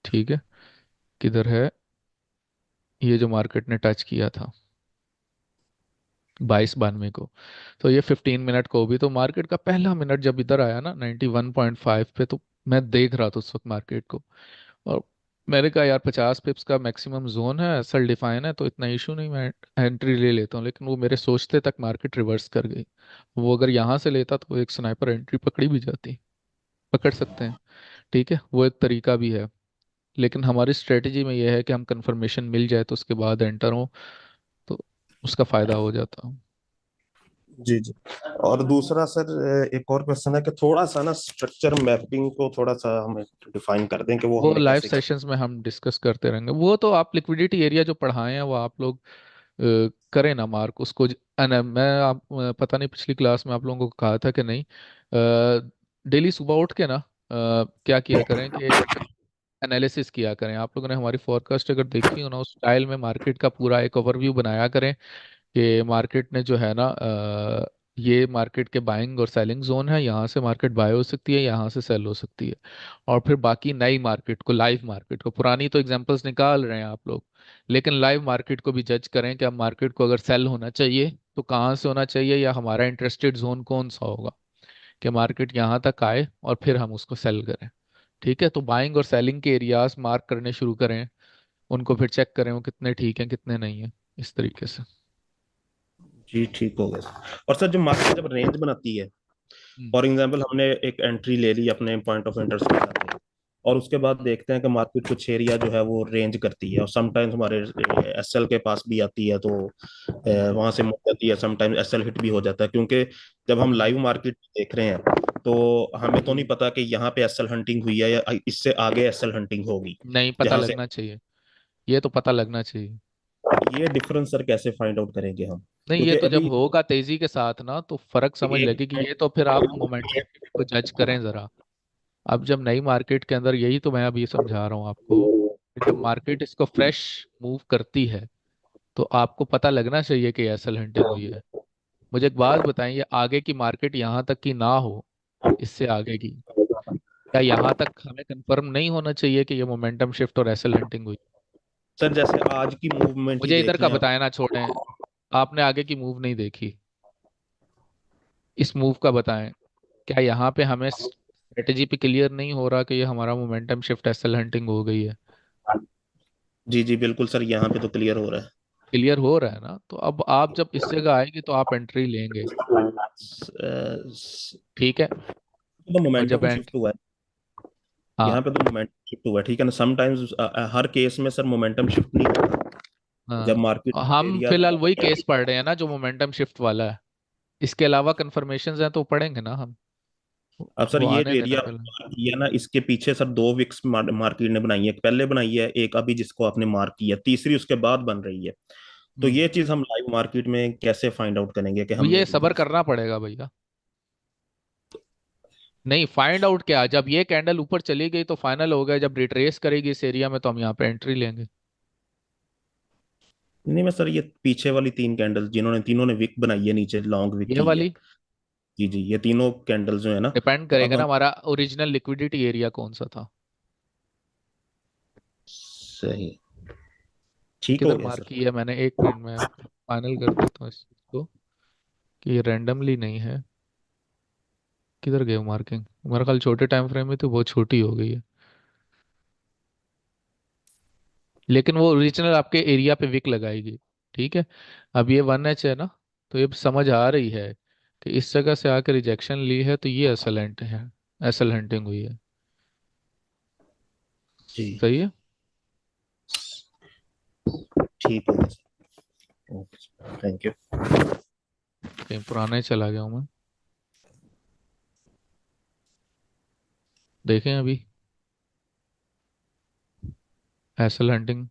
ठीक है, किधर है, ये जो मार्केट ने टच किया था 2292 को, तो ये 15 मिनट को भी, तो मार्केट का पहला मिनट जब इधर आया ना 91.5 पे, तो मैं देख रहा था उस वक्त मार्केट को, और मैंने कहा यार 50 पिप्स का मैक्सिमम जोन है, एसएल डिफाइन है, तो इतना इशू नहीं, मैं एंट्री ले लेता हूँ। लेकिन वो मेरे सोचते तक मार्केट रिवर्स कर गई। वो अगर यहाँ से लेता तो एक स्नाइपर एंट्री पकड़ी भी जाती, पकड़ सकते हैं, ठीक है, वो एक तरीका भी है। लेकिन हमारी स्ट्रेटजी में यह है कि हम कंफर्मेशन मिल जाए तो उसके बाद एंटर हो, तो उसका फायदा हो जाता। जी जी। और दूसरा सर, एक और क्वेश्चन है कि थोड़ा सा ना स्ट्रक्चर मैपिंग को थोड़ा सा हमें डिफाइन कर दें कि वो वो हमने लाइव कैसे कर। सेशंस में हम डिस्कस करते रहेंगे, वो तो आप लिक्विडिटी एरिया जो पढ़ाए हैं वो आप लोग करें ना मार्क उसको मैं आप पता नहीं पिछली क्लास में आप लोगों को कहा था कि नहीं, डेली सुबह उठ के ना क्या किया करें कि एनालिसिस किया करें। आप लोगों ने हमारी फोरकास्ट अगर देखी हो ना, उस स्टाइल में मार्केट का पूरा एक ओवरव्यू बनाया करें कि मार्केट ने जो है ना ये मार्केट के बाइंग और सेलिंग जोन है, यहाँ से मार्केट बाय हो सकती है, यहाँ से सेल हो सकती है। और फिर बाकी नई मार्केट को, लाइव मार्केट को, पुरानी तो एग्जांपल्स निकाल रहे हैं आप लोग, लेकिन लाइव मार्केट को भी जज करें कि अब मार्केट को अगर सेल होना चाहिए तो कहाँ से होना चाहिए, या हमारा इंटरेस्टेड जोन कौन सा होगा कि मार्केट यहाँ तक आए और फिर हम उसको सेल करें। ठीक है, तो बाइंग और सेलिंग के एरियाज मार्क करने शुरू करें, उनको फिर चेक करें वो कितने ठीक हैं कितने नहीं है, इस तरीके से। जी ठीक हो गया सर। और सर जो मार्केट जब रेंज बनाती है, हम्म। फॉर एग्जांपल हमने एक एंट्री ले ली अपने पॉइंट ऑफ इंटरेस्ट के साथ, और उसके बाद देखते हैं कि मार्केट कुछ एरिया जो है वो रेंज करती है, और समटाइम्स हमारे एसएल के पास भी आती है, तो हम्म। वहां से मुड़ जाती है, समटाइम्स एसएल हिट भी हो जाता है, क्योंकि जब हम हम्म। लाइव मार्केट देख रहे हैं तो हमें तो नहीं पता कि यहाँ पे एसएल हंटिंग हुई है या इससे आगे एसएल हंटिंग होगी। नहीं, पता जहां से लगना चाहिए, ये तो पता लगना चाहिए। ये डिफरेंस सर कैसे फाइंड आउट करेंगे हम? नहीं, ये क्योंकि तो जब अभी होगा तेजी के साथ ना तो फर्क समझ एक लगे कि ये तो फिर आप मोमेंटम शिफ्ट को जज करें जरा। अब जब नई मार्केट के अंदर, यही तो मैं अभी समझा रहा हूँ आपको, कि जब मार्केट इसको फ्रेश मूव करती है तो आपको पता लगना चाहिए कि एसल हंटिंग हुई है। मुझे एक बात बताएं, ये आगे की मार्केट यहाँ तक की ना हो, इससे आगे की, क्या यहाँ तक हमें कंफर्म नहीं होना चाहिए कि ये मोमेंटम शिफ्ट और एसल हंटिंग हुई? सर जैसे आज की मूवमेंट ही मुझे इधर देख का लें आप। बताया ना छोड़ें, आपने आगे की मूव नहीं देखी, इस मूव का बताएं। क्या यहाँ पे हमें स्ट्रेटेजी पे क्लियर नहीं हो रहा कि ये हमारा मोमेंटम शिफ्ट एसल हंटिंग हो गई है? जी जी बिल्कुल सर, यहाँ पे तो क्लियर हो रहा है। क्लियर हो रहा है ना, तो अब आप जब इस जगह आएगी तो आप एंट्री लेंगे, ठीक है। तो और जब मोमेंटम एंट शिफ्ट हुआ है, हाँ। यहाँ पे तो मोमेंटम शिफ्ट हुआ है, ठीक है ना। समटाइम्स हर केस में सर मोमेंटम शिफ्ट नहीं होता जब हाँ, मार्केट और हम एरिया। फिलहाल वही केस पढ़ रहे हैं ना जो मोमेंटम शिफ्ट वाला है, इसके अलावा कंफर्मेशंस हैं तो पढ़ेंगे ना हम, अब सर वो ये जो आने देना एरिया पहले। किया ना, इसके पीछे सर दो विक्स मार्केट ने बनाई है, पहले बनाई है एक, अभी जिसको आपने मार्क किया, तीसरी उसके बाद बन रही है। तो हम्म। ये चीज हम लाइव मार्केट में कैसे फाइंड आउट करेंगे कि वो हमने। ये सबर करना पड़ेगा भैया। नहीं, फाइंड आउट क्या, जब ये कैंडल ऊपर चली गई तो फाइनल हो गया, जब रिट्रेस करेगी इस एरिया में तो हम यहाँ पे एंट्री लेंगे। नहीं मैं सर ये पीछे वाली तीन कैंडल्स जिन्होंने तीनों ने विक बनाई है, नीचे लॉन्ग विक ये की है। वाली जी जी, ये तीनों कैंडल्स जो है ना, डिपेंड तो अब करेगा ना हम हमारा ओरिजिनल लिक्विडिटी एरिया कौन सा था। सही, ठीक हो किधर गया मार्क सर। की है मैंने, 1 मिनट में फाइनल कर देता हूँ इस चीज को कि ये रैंडमली नहीं है। किधर गए मार्किंग, मेरा ख्याल छोटे टाइम फ्रेम में तो बहुत छोटी हो गई है, लेकिन वो ओरिजिनल आपके एरिया पे विक लगाएगी, ठीक है। अब ये 1H है ना, तो ये समझ आ रही है कि इस जगह से आकर रिजेक्शन ली है तो ये असलेंट है, एसएल हंटिंग हुई है। जी। सही है। ठीक है सर, ओके, थैंक यू। कहीं पुराना ही चला गया हूँ मैं। देखें अभी एसएल हंटिंग,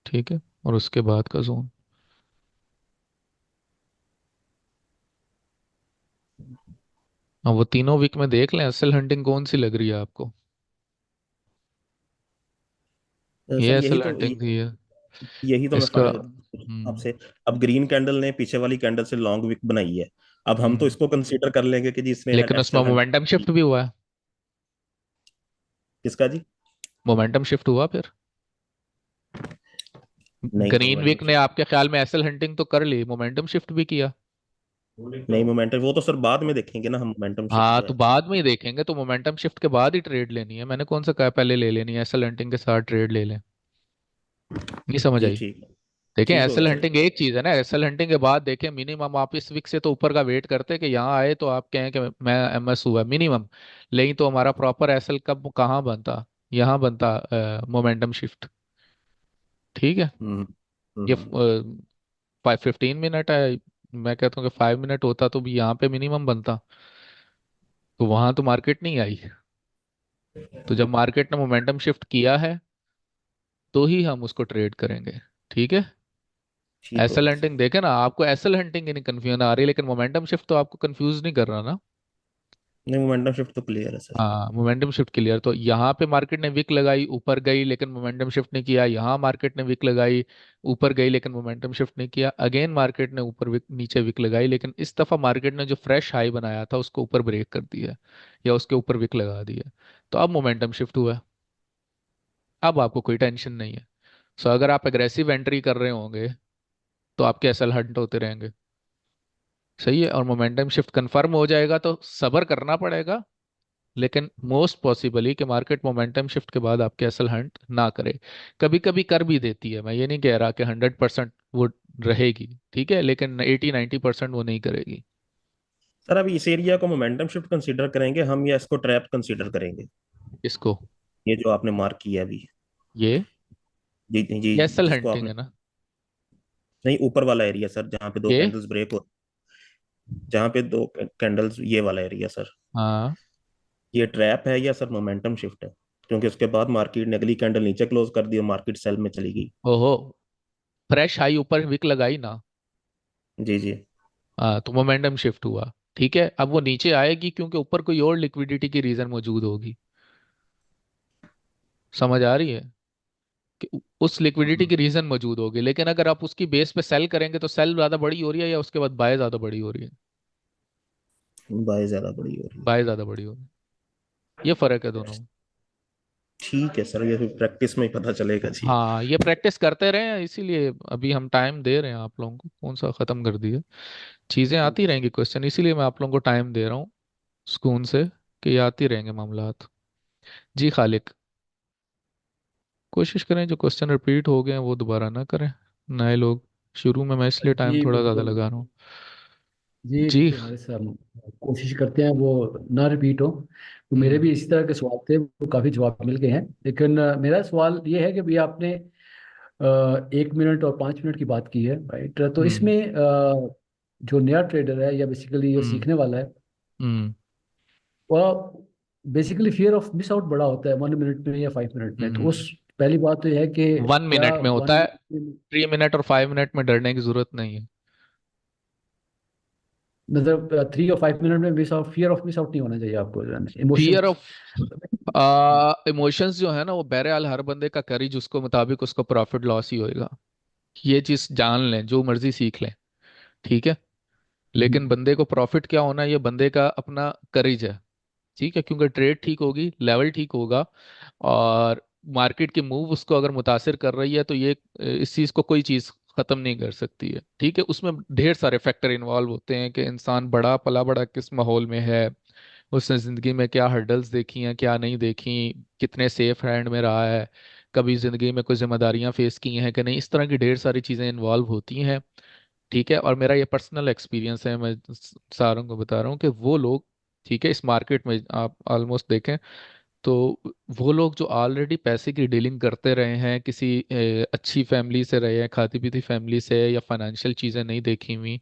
ठीक है, और उसके बाद का जोन। अब वो तीनों वीक में देख लें एसएल हंटिंग कौन सी लग रही है आपको। ये सर एसएल हंटिंग थी ये। यही तो मैं इसका आपसे। अब ग्रीन कैंडल ने पीछे वाली कैंडल से लॉन्ग विक बनाई है। अब हम तो हम्म, इसको कंसीडर कर लेंगे कि जी इसने लेकिन उसमें एसएल मोमेंटम हंटिंग। शिफ्ट भी हुआ है। किसका जी? मोमेंटम शिफ्ट हुआ फिर। नहीं सर, ग्रीन मोमेंटम वीक ने शिफ्ट आपके ख्याल में एसएल हंटिंग तो कर ली, मोमेंटम शिफ्ट भी किया। नहीं, मोमेंटम वो तो सर बाद में देखेंगे ना हम, मोमेंटम शिफ्ट हाँ जो तो है। बाद में ही देखेंगे, तो मोमेंटम शिफ्ट के बाद ही ट्रेड लेनी है। मैंने कौन सा कहा पहले ले लेनी है, एसएल हंटिंग के साथ ट्रेड ले लें। नहीं समझ जी आई। ठीक है। देखें ठीक हो गया एसएल सर। हंटिंग एक चीज है ना, एसएल हंटिंग के बाद देखें मिनिमम आप इस वीक से तो ऊपर का वेट करते हैं कि यहाँ आए तो आप कहें कि मैं एमएस हुआ मिनिमम। लेकिन तो हमारा प्रॉपर एसएल कब कहाँ बनता, यहाँ बनता मोमेंटम शिफ्ट। ठीक है। हम्म ये हम्म 15 मिनट है। मैं कहता हूँ कि 5 मिनट होता तो भी यहाँ पे मिनिमम बनता। तो वहां तो मार्केट नहीं आई। तो जब मार्केट ने मोमेंटम शिफ्ट किया है तो ही हम उसको ट्रेड करेंगे। ठीक है। ठीक हो एसएल गया हंटिंग सर। देखे ना, आपको एसएल हंटिंग की नहीं कंफ्यूजन आ रही, लेकिन मोमेंटम शिफ्ट तो आपको कंफ्यूज नहीं कर रहा ना। नहीं, मोमेंटम शिफ्ट तो क्लियर है सर। हाँ मोमेंटम शिफ्ट क्लियर। तो यहाँ पे मार्केट ने विक लगाई ऊपर गई लेकिन मोमेंटम शिफ्ट नहीं किया, यहाँ मार्केट ने विक लगाई ऊपर गई लेकिन मोमेंटम शिफ्ट नहीं किया, अगेन मार्केट ने ऊपर विक नीचे विक लगाई, लेकिन इस दफा मार्केट ने जो फ्रेश हाई बनाया था उसको ऊपर ब्रेक कर दिया या उसके ऊपर विक लगा दिया। तो अब मोमेंटम शिफ्ट हुआ है। अब आपको कोई टेंशन नहीं है। सो अगर आप एग्रेसिव एंट्री कर रहे होंगे तो आपके एसएल हंट होते रहेंगे। सही है। और मोमेंटम शिफ्ट कंफर्म हो जाएगा तो सब्र करना पड़ेगा, लेकिन मोस्ट पॉसिबली कि मार्केट मोमेंटम शिफ्ट के बाद आपके असल हंट ना करे। कभी कभी कर भी देती है, मैं ये नहीं कह रहा कि 100% वो रहेगी, ठीक है, लेकिन 80-90% वो नहीं करेगी। सर अभी इस एरिया को मोमेंटम शिफ्ट कंसीडर करेंगे हम, या इसको ट्रैप कंसीडर करेंगे? इसको, ये जो आपने मार्क किया अभी। ये जी जी। ये असल जिसको हंटिंग आपने, है ना। नहीं ऊपर वाला एरिया सर, जहाँ पे दो ये कैंडल्स ब्रेक हो, जहाँ पे दो कैंडल्स, ये वाला एरिया सर, हाँ। ये ट्रैप है या सर मोमेंटम शिफ्ट है? क्योंकि उसके बाद मार्केट ने अगली कैंडल नीचे क्लोज कर दी और मार्केट सेल में चली गई। ओहो, फ्रेश हाई ऊपर विक लगाई ना। जी जी। हाँ तो मोमेंटम शिफ्ट हुआ। ठीक है, अब वो नीचे आएगी क्योंकि ऊपर कोई और लिक्विडिटी की रीजन मौजूद होगी। समझ आ रही है कि उस लिक्विडिटी की रीजन मौजूद होगी, लेकिन अगर आप उसकी बेस पे सेल करेंगे तो सेल ज्यादा बड़ी हो रही है या उसके बाद बाय ज्यादा बड़ी हो रही है। बाय ज्यादा बड़ी हो रही है। बाय ज्यादा बड़ी हो रही है। ये फर्क है दोनों में। ठीक है सर, ये फिर प्रैक्टिस में ही पता चलेगा जी। हाँ ये प्रैक्टिस करते रहे हैं, इसीलिए अभी हम टाइम दे रहे हैं आप लोगों को, कौन सा खत्म कर दिए। चीजें आती रहेंगी क्वेश्चन, इसीलिए मैं आप लोगों को टाइम दे रहा हूँ सुकून से, कि ये आती रहेंगे मामलात। जी खालिक, कोशिश करें जो क्वेश्चन रिपीट हो गए हैं वो दोबारा ना करें, नए लोग। शुरू में मैं इसलिए टाइम जी थोड़ा ज़्यादा बिल्कुल। लगा रहा हूँ। जी जी। बिल्कुल हारिस साहब, कोशिश करते हैं वो ना रिपीट हो। तो मेरे हम्म भी इसी तरह के सवाल थे, वो काफ़ी जवाब मिल गए हैं। लेकिन मेरा सवाल ये है कि भैया आपने 1 मिनट और 5 मिनट की बात की है, राइट? तो हम्म इसमें जो नया ट्रेडर है या बेसिकली जो हम्म सीखने वाला है, हम्म वह basically fear of miss out बड़ा होता है 1 मिनट में या 5 मिनट में। तो हम्म उस पहली बात तो यह है कि 1 मिनट क्या में वन होता है। मिनट 3 मिनट और 5 मिनट में डरने की जरूरत नहीं है। मतलब 3 और 5 मिनट में miss out, fear of miss out नहीं होना चाहिए आपको, फियर इमोशंस। ऑफ इमोशंस जो है ना वो बहरहाल हर बंदे का करीज उसको मुताबिक उसको प्रॉफिट लॉस ही होएगा। ये चीज जान लें, जो मर्जी सीख लें। ठीक है। लेकिन बंदे को प्रॉफिट क्या होना है, ये बंदे का अपना करीज है। ठीक है, क्योंकि ट्रेड ठीक होगी, लेवल ठीक होगा, और मार्केट की मूव उसको अगर मुतासिर कर रही है तो ये इस चीज़ को कोई चीज़ ख़त्म नहीं कर सकती है। ठीक है, उसमें ढेर सारे फैक्टर इन्वॉल्व होते हैं कि इंसान बड़ा पला बड़ा किस माहौल में है, उसने ज़िंदगी में क्या हर्डल्स देखी हैं क्या नहीं देखी, कितने सेफ हैंड में रहा है, कभी ज़िंदगी में कोई जिम्मेदारियां फेस की हैं कि नहीं, इस तरह की ढेर सारी चीज़ें इन्वॉल्व होती हैं। ठीक है, और मेरा ये पर्सनल एक्सपीरियंस है, मैं सारों को बता रहा हूँ कि वो लोग ठीक है, इस मार्केट में आप ऑलमोस्ट देखें तो वो लोग जो ऑलरेडी पैसे की डीलिंग करते रहे हैं, किसी अच्छी फैमिली से रहे हैं, खाती पीती फैमिली से, या फाइनेंशियल चीज़ें नहीं देखी हुई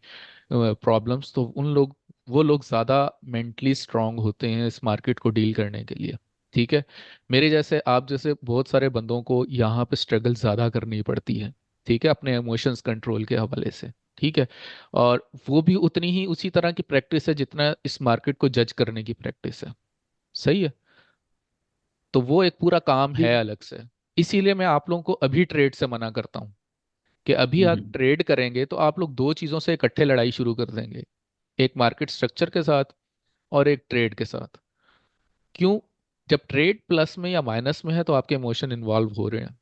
प्रॉब्लम्स, तो उन लोग वो लोग ज़्यादा मेंटली स्ट्रांग होते हैं इस मार्केट को डील करने के लिए। ठीक है, मेरे जैसे आप जैसे बहुत सारे बंदों को यहाँ पे स्ट्रगल ज़्यादा करनी पड़ती है। ठीक है, अपने इमोशंस कंट्रोल के हवाले से। ठीक है, और वो भी उतनी ही उसी तरह की प्रैक्टिस है जितना इस मार्केट को जज करने की प्रैक्टिस है। सही है, तो वो एक पूरा काम है ठीक। अलग से। इसीलिए मैं आप लोगों को अभी ट्रेड से मना करता हूँ कि अभी आप हम्म। ट्रेड करेंगे तो आप लोग दो चीज़ों से इकट्ठे लड़ाई शुरू कर देंगे, एक मार्केट स्ट्रक्चर के साथ और एक ट्रेड के साथ। क्यों? जब ट्रेड प्लस में या माइनस में है तो आपके इमोशन इन्वॉल्व हो रहे हैं।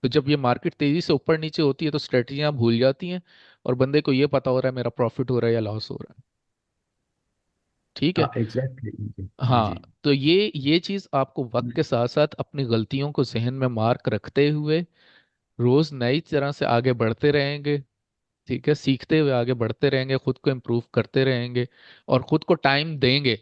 तो जब ये मार्केट तेजी से ऊपर नीचे होती है तो स्ट्रेटजियां भूल जाती हैं, और बंदे को ये पता हो रहा है मेरा प्रॉफिट हो रहा है या लॉस हो रहा है। ठीक है। हाँ, एग्जैक्टली। जी हाँ, जी। तो ये चीज आपको वक्त के साथ साथ अपनी गलतियों को जहन में मार्क रखते हुए रोज नई तरह से आगे बढ़ते रहेंगे। ठीक है, सीखते हुए आगे बढ़ते रहेंगे, खुद को इम्प्रूव करते रहेंगे और खुद को टाइम देंगे।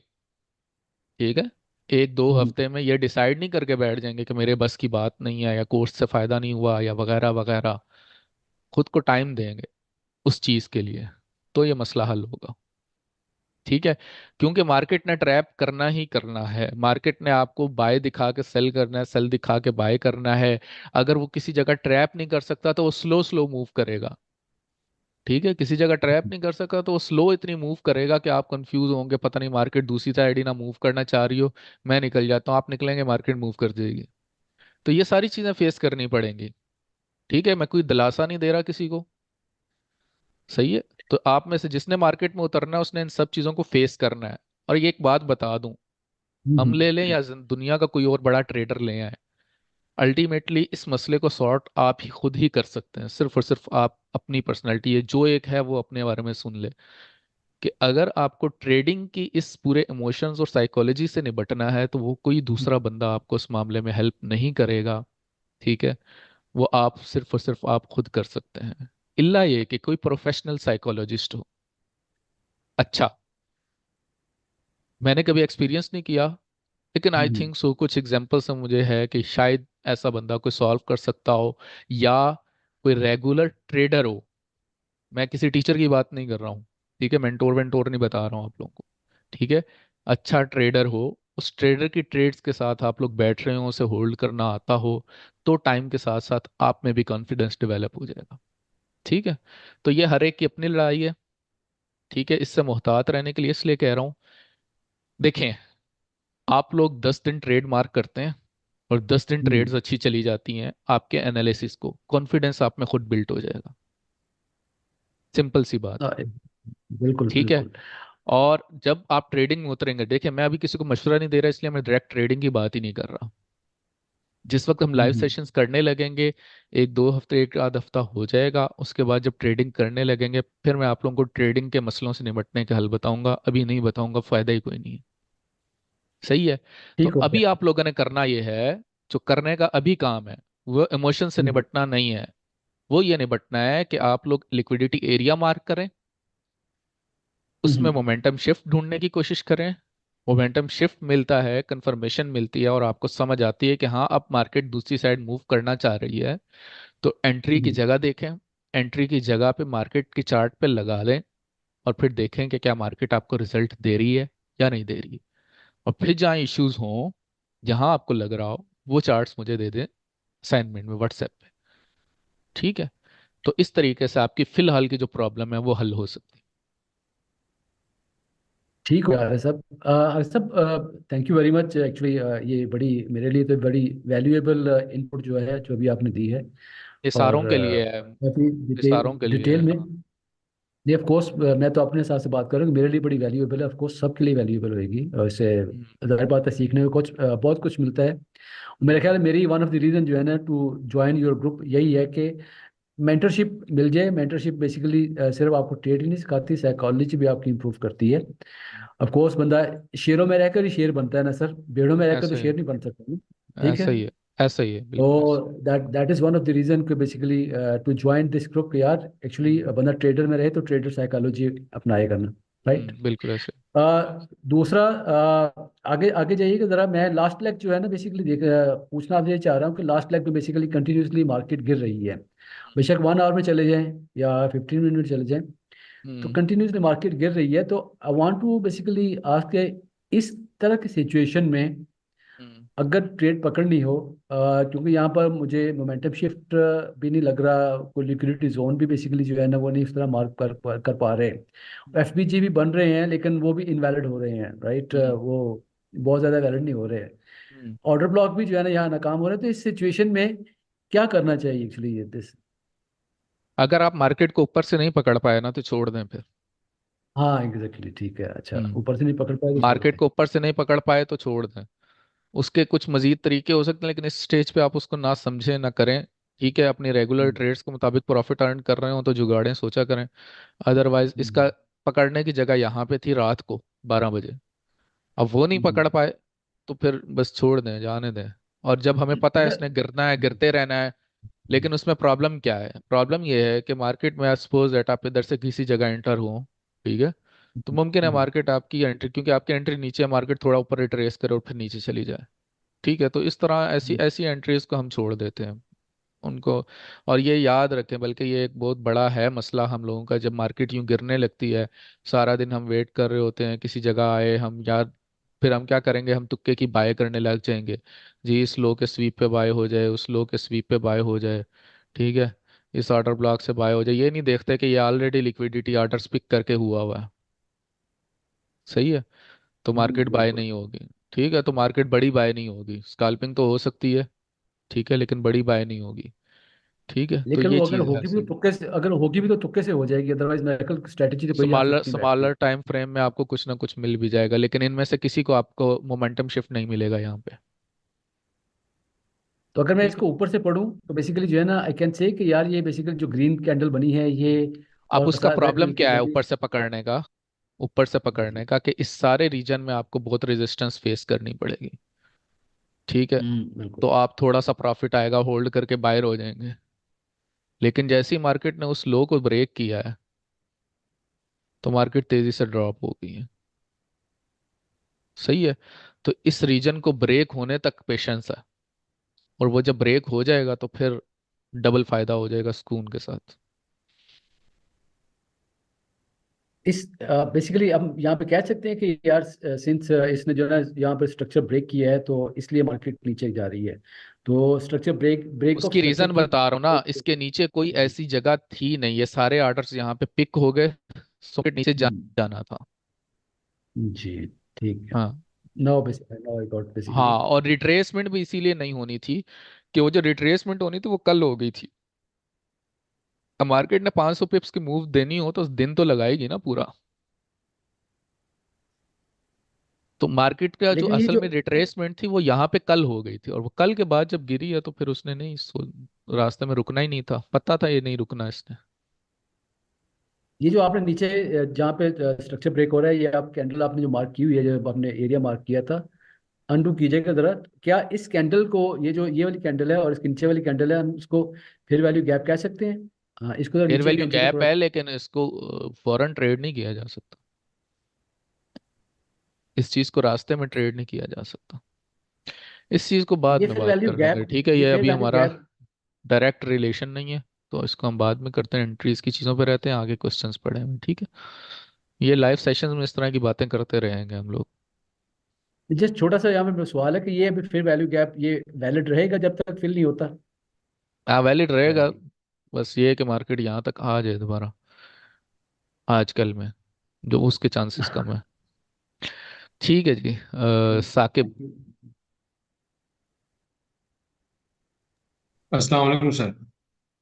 ठीक है, एक दो हम्म। हफ्ते में ये डिसाइड नहीं करके बैठ जाएंगे कि मेरे बस की बात नहीं है या कोर्स से फायदा नहीं हुआ या वगैरह वगैरह। खुद को टाइम देंगे उस चीज के लिए, तो ये मसला हल होगा। ठीक है, क्योंकि मार्केट ने ट्रैप करना ही करना है, मार्केट ने आपको बाय दिखा के सेल करना है, सेल दिखा के बाय करना है। अगर वो किसी जगह ट्रैप नहीं कर सकता तो वो स्लो स्लो मूव करेगा। ठीक है, किसी जगह ट्रैप नहीं कर सका तो वो स्लो इतनी मूव करेगा कि आप कंफ्यूज होंगे, पता नहीं मार्केट दूसरी साइड ही ना मूव करना चाह रही हो, मैं निकल जाता हूँ, आप निकलेंगे मार्केट मूव कर देगी। तो ये सारी चीजें फेस करनी पड़ेंगी। ठीक है, मैं कोई दिलासा नहीं दे रहा किसी को। सही है, तो आप में से जिसने मार्केट में उतरना है उसने इन सब चीजों को फेस करना है। और ये एक बात बता दूं, हम हम्म। ले लें या दुनिया का कोई और बड़ा ट्रेडर ले आए, अल्टीमेटली इस मसले को सॉर्ट आप ही खुद ही कर सकते हैं। सिर्फ और सिर्फ आप अपनी पर्सनैलिटी है जो एक है वो अपने बारे में सुन ले, कि अगर आपको ट्रेडिंग की इस पूरे इमोशंस और साइकोलॉजी से निपटना है तो वो कोई दूसरा बंदा आपको इस मामले में हेल्प नहीं करेगा। ठीक है, वो आप सिर्फ और सिर्फ आप खुद कर सकते हैं, इल्ला ये कि कोई प्रोफेशनल साइकोलॉजिस्ट हो। अच्छा, मैंने कभी एक्सपीरियंस नहीं किया, लेकिन आई हम्म। थिंक सो कुछ एग्जांपल्स में मुझे है कि शायद ऐसा बंदा कोई सॉल्व कर सकता हो, या कोई रेगुलर ट्रेडर हो। मैं किसी टीचर की बात नहीं कर रहा हूँ। ठीक है, मेंटोर वेंटोर नहीं बता रहा हूँ आप लोगों को। ठीक है, अच्छा ट्रेडर हो, उस ट्रेडर की ट्रेड्स के साथ आप लोग बैठ रहे हो, उसे होल्ड करना आता हो, तो टाइम के साथ साथ आप में भी कॉन्फिडेंस डेवलप हो जाएगा। ठीक है, तो ये हर एक की अपनी लड़ाई है। ठीक है, इससे मुहतात रहने के लिए इसलिए कह रहा हूँ, देखें, आप लोग 10 दिन ट्रेड मार्क करते हैं और 10 दिन हम्म। ट्रेड्स अच्छी चली जाती हैं, आपके एनालिसिस को कॉन्फिडेंस आप में खुद बिल्ट हो जाएगा। सिंपल सी बात है। हाँ, बिल्कुल ठीक है, बिल्कुल। और जब आप ट्रेडिंग में उतरेंगे, देखिए मैं अभी किसी को मशवरा नहीं दे रहा इसलिए मैं डायरेक्ट ट्रेडिंग की बात ही नहीं कर रहा। जिस वक्त हम लाइव हम्म। सेशंस करने लगेंगे, एक दो हफ्ते एक आध हफ्ता हो जाएगा, उसके बाद जब ट्रेडिंग करने लगेंगे फिर मैं आप लोगों को ट्रेडिंग के मसलों से निपटने के हल बताऊंगा, अभी नहीं बताऊंगा, फायदा ही कोई नहीं है। सही है, तो ठीक हो अभी गया। आप लोगों ने करना ये है, जो करने का अभी काम है वो इमोशन से हम्म। निपटना नहीं है। वो ये निपटना है कि आप लोग लिक्विडिटी एरिया मार्क करें, उसमें हम्म। मोमेंटम शिफ्ट ढूंढने की कोशिश करें। मोमेंटम शिफ्ट मिलता है, कंफर्मेशन मिलती है और आपको समझ आती है कि हाँ अब मार्केट दूसरी साइड मूव करना चाह रही है, तो एंट्री की हम्म। जगह देखें। एंट्री की जगह पे मार्केट की चार्ट पे लगा दें, और फिर देखें कि क्या मार्केट आपको रिजल्ट दे रही है या नहीं दे रही है। और फिर जहाँ इश्यूज हों, जहाँ आपको लग रहा हो, वो चार्ट्स मुझे दे दें असाइनमेंट में व्हाट्सएप पे। ठीक है, तो इस तरीके से आपकी फिलहाल की जो प्रॉब्लम है वो हल हो सकती ठीक हो गया है सब। सब thank you very much actually. ये बड़ी मेरे लिए तो बड़ी वैल्यूएबल इनपुट जो है जो भी आपने दी है। है। और इशारों के लिए है, काफ़ी इशारों डिटेल के लिए डिटेल है। में। नहीं, ऑफ कोर्स मैं तो अपने हिसाब से बात कर रहा हूँ कि मेरे लिए बड़ी वैल्यूएबल है, ऑफ कोर्स सबके लिए वैल्यूएबल होगी, और इससे हम्म, जाहिर बात है सीखने में कुछ बहुत कुछ मिलता है। मेरा ख्याल है मेरी वन ऑफ द रीज़न जो है ना टू ज्वाइन योर ग्रुप यही है कि मेंटरशिप मिल जाए। मेंटरशिप बेसिकली सिर्फ आपको ट्रेड ही नहीं सिखाती, साइकोलॉजी भी आपकी इंप्रूव करती है। ऑफ कोर्स बंदा शेरों में रहकर ही शेर बनता है ना सर, भेड़ों में रहकर तो ऐसा ही है, शेर नहीं बन सकता ना। ठीक है। ऐसा ही है, ऐसा ही है, तो बिल्कुल ऐसा। That is one of the reason कि basically to join this group यार, एक्चुअली हम्म, बंदा ट्रेडर में रहे तो ट्रेडर साइकोलॉजी अपनाए करना। राइट। बिल्कुल ऐसे। दूसरा, आगे आगे जाइएगा जरा। मैं लास्ट लेग जो है ना बेसिकली पूछना आपसे ये चाह रहा हूँ कि लास्ट लेग में बेसिकली कंटिन्यूसली मार्केट गिर रही है, बेशक 1 आवर में चले जाएं या 15 मिनट में चले जाएं, तो हम्म। कंटिन्यूसली मार्केट गिर रही है। तो I want to basically ask, इस तरह की सिचुएशन में हम्म। अगर ट्रेड पकड़नी हो, क्योंकि यहाँ पर मुझे मोमेंटम शिफ्ट भी नहीं लग रहा, कोई लिक्विडिटी जोन भी बेसिकली जो है ना वो नहीं इस तरह मार्क कर पा रहे। एफबीजी भी बन रहे हैं लेकिन वो भी इनवैलिड हो रहे हैं, राइट। हम्म। वो बहुत ज़्यादा वैलिड नहीं हो रहे हैं। हम्म। ऑर्डर ब्लॉक भी जो है ना यहाँ नाकाम हो रहे हैं। तो इस सिचुएशन में क्या करना चाहिए एक्चुअली ये दिस? अगर आप मार्केट को ऊपर से नहीं पकड़ पाए ना तो छोड़ दें फिर। हाँ एग्जैक्टली, ठीक है। अच्छा, हम्म। ऊपर से नहीं पकड़ पाए तो छोड़ मार्केट दें। को ऊपर से नहीं पकड़ पाए तो छोड़ दें। उसके कुछ मजीद तरीके हो सकते हैं, लेकिन इस स्टेज पे आप उसको ना समझें ना करें। ठीक है, अपनी रेगुलर हम्म, ट्रेड्स के मुताबिक प्रॉफिट अर्न कर रहे हो तो जुगाड़ें सोचा करें। अदरवाइज इसका हम्म, पकड़ने की जगह यहाँ पे थी रात को 12 बजे। अब वो नहीं हम्म। पकड़ पाए तो फिर बस छोड़ दें, जाने दें। और जब हमें पता है अच्छा। इसने गिरना है, गिरते रहना है। लेकिन उसमें प्रॉब्लम क्या है? प्रॉब्लम ये है कि मार्केट में सपोज दैट आप इधर से किसी जगह एंटर हो, ठीक है, तो मुमकिन है हम्म, मार्केट आपकी एंट्री, क्योंकि आपकी एंट्री नीचे है, मार्केट थोड़ा ऊपर रिट्रेस करे और फिर नीचे चली जाए। ठीक है, तो इस तरह ऐसी हम्म, ऐसी एंट्रीज को हम छोड़ देते हैं उनको। और ये याद रखें, बल्कि ये एक बहुत बड़ा है मसला हम लोगों का, जब मार्केट यूं गिरने लगती है, सारा दिन हम वेट कर रहे होते हैं किसी जगह आए हम यार, फिर हम क्या करेंगे, हम तुक्के की बाय करने लग जाएंगे। जी इस लो के स्वीप पे बाय हो जाए, उस लो के स्वीप पे बाय हो जाए। ठीक है, इस ऑर्डर ब्लॉक से बाय हो जाए, ये नहीं देखते कि ये ऑलरेडी लिक्विडिटी ऑर्डर्स पिक करके हुआ हुआ है। सही है, तो मार्केट बाय बिल्कुल। नहीं होगी। ठीक है, तो मार्केट बड़ी बाय नहीं होगी, स्कैल्पिंग तो हो सकती है, ठीक है, लेकिन बड़ी बाय नहीं होगी। ठीक है, तो लेकिन ये वो अगर चीज़ है होगी भी तो असल में। तुक्के से, अगर होगी भी तो तुक्के से हो जाएगी, अदरवाइज मेरेकल स्ट्रेटजी तो कोई यहाँ स्मॉलर फिट नहीं बैठती। स्मॉलर टाइम फ्रेम में आपको कुछ ना कुछ मिल भी जाएगा, लेकिन इनमें से किसी को आपको मोमेंटम शिफ्ट नहीं मिलेगा यहाँ पे। तो अगर मैं ठीक है, इसको ऊपर से पढ़ूं तो बेसिकली जो है ना आई कैन से कि यार ये बेसिकली जो ग्रीन कैंडल बनी है ये, अब और उसका रेड प्रॉब्लम मिलके क्या जो है भी। ऊपर से पकड़ने का? ऊपर से पकड़ने का कि इस सारे रीजन में आपको बहुत रेजिस्टेंस फेस करनी पड़ेगी। ठीक है, बिल्कुल। तो आप थोड़ा सा प्रॉफिट आएगा, होल्ड करके बायर हो जाएंगे। लेकिन जैसे ही मार्केट ने उस लो को ब्रेक किया है तो मार्केट तेजी से ड्रॉप हो गई है। सही है, तो इस रीजन को ब्रेक होने तक पेशेंस है, और वो जब ब्रेक हो जाएगा तो फिर डबल फायदा हो जाएगा सुकून के साथ। इस बेसिकली हम यहाँ पे कह सकते हैं कि यार सिंस इसने जो है यहाँ पे स्ट्रक्चर ब्रेक किया है तो इसलिए मार्केट नीचे जा रही है। तो स्ट्रक्चर ब्रेक ऑफ उसकी स्ट्रक्चर रीजन की। बता रहा हूँ ना, इसके नीचे कोई ऐसी जगह थी नहीं, ये सारे ऑर्डर्स यहाँ पे पिक हो गए, सॉकेट नीचे हम्म, जाना था। जी, ठीक है। हाँ। Now basically, now I got हाँ, बेसिकली। और रिट्रेसमेंट भी इसीलिए नहीं होनी थी कि वो जो रिट्रेसमेंट होनी थी वो कल हो गई थी। अब मार्केट ने 500 पिप्स की मूव देनी हो तो दिन तो लगाएगी ना पूरा। तो मार्केट का जो लेकिन ये असल जो में रिट्रेसमेंट थी वो यहाँ पे कल हो गई थी, और वो कल के बाद जब गिरी है तो फिर उसने नहीं रास्ते में रुकना ही नहीं था, पता था ये नहीं रुकना इसने। ये जो आपने नीचे जहाँ पे स्ट्रक्चर ब्रेक हो रहा है, ये आप कैंडल आपने जो मार्क की हुई है, जो आपने एरिया मार्क किया था, अनडू कीजिएगा जरा। क्या इस कैंडल को, ये जो ये वाली कैंडल है और इसके नीचे वाली कैंडल है, हम इसको फेयर वैल्यू गैप कह सकते हैं? हाँ, इसको जरा फेयर नीचे वैल्यू कंसीडर गैप थोड़ा है, सा। लेकिन इसको फॉरेन ट्रेड नहीं किया जा सकता। इस चीज को रास्ते में ट्रेड नहीं किया जा सकता। इस चीज को बाद ये में फेयर बात वैल्यू कर लेंगे, गैप, ठीक है, ये ये फेयर अभी वैल्यू हमारा गैप। डायरेक्ट रिलेशन नहीं है, तो इसको हम बाद में करते हैं, एंट्रीज की चीज़ों पे रहते हैं, आगे क्वेश्चंस पढ़े हमें। ठीक है, ये लाइव सेशंस में इस तरह की बातें करते रहेंगे हम लोग। जस्ट छोटा सा यहाँ पे सवाल है कि ये अभी फेयर वैल्यू गैप ये वैलिड रहेगा जब तक फिल नहीं होता? हाँ, वैलिड रहेगा। Valid। बस ये है कि मार्केट यहाँ तक आ जाए दोबारा आजकल में, जो उसके चांसेस कम है। ठीक है जी, साकिब। Thank you. अस्सलाम वालेकुम सर।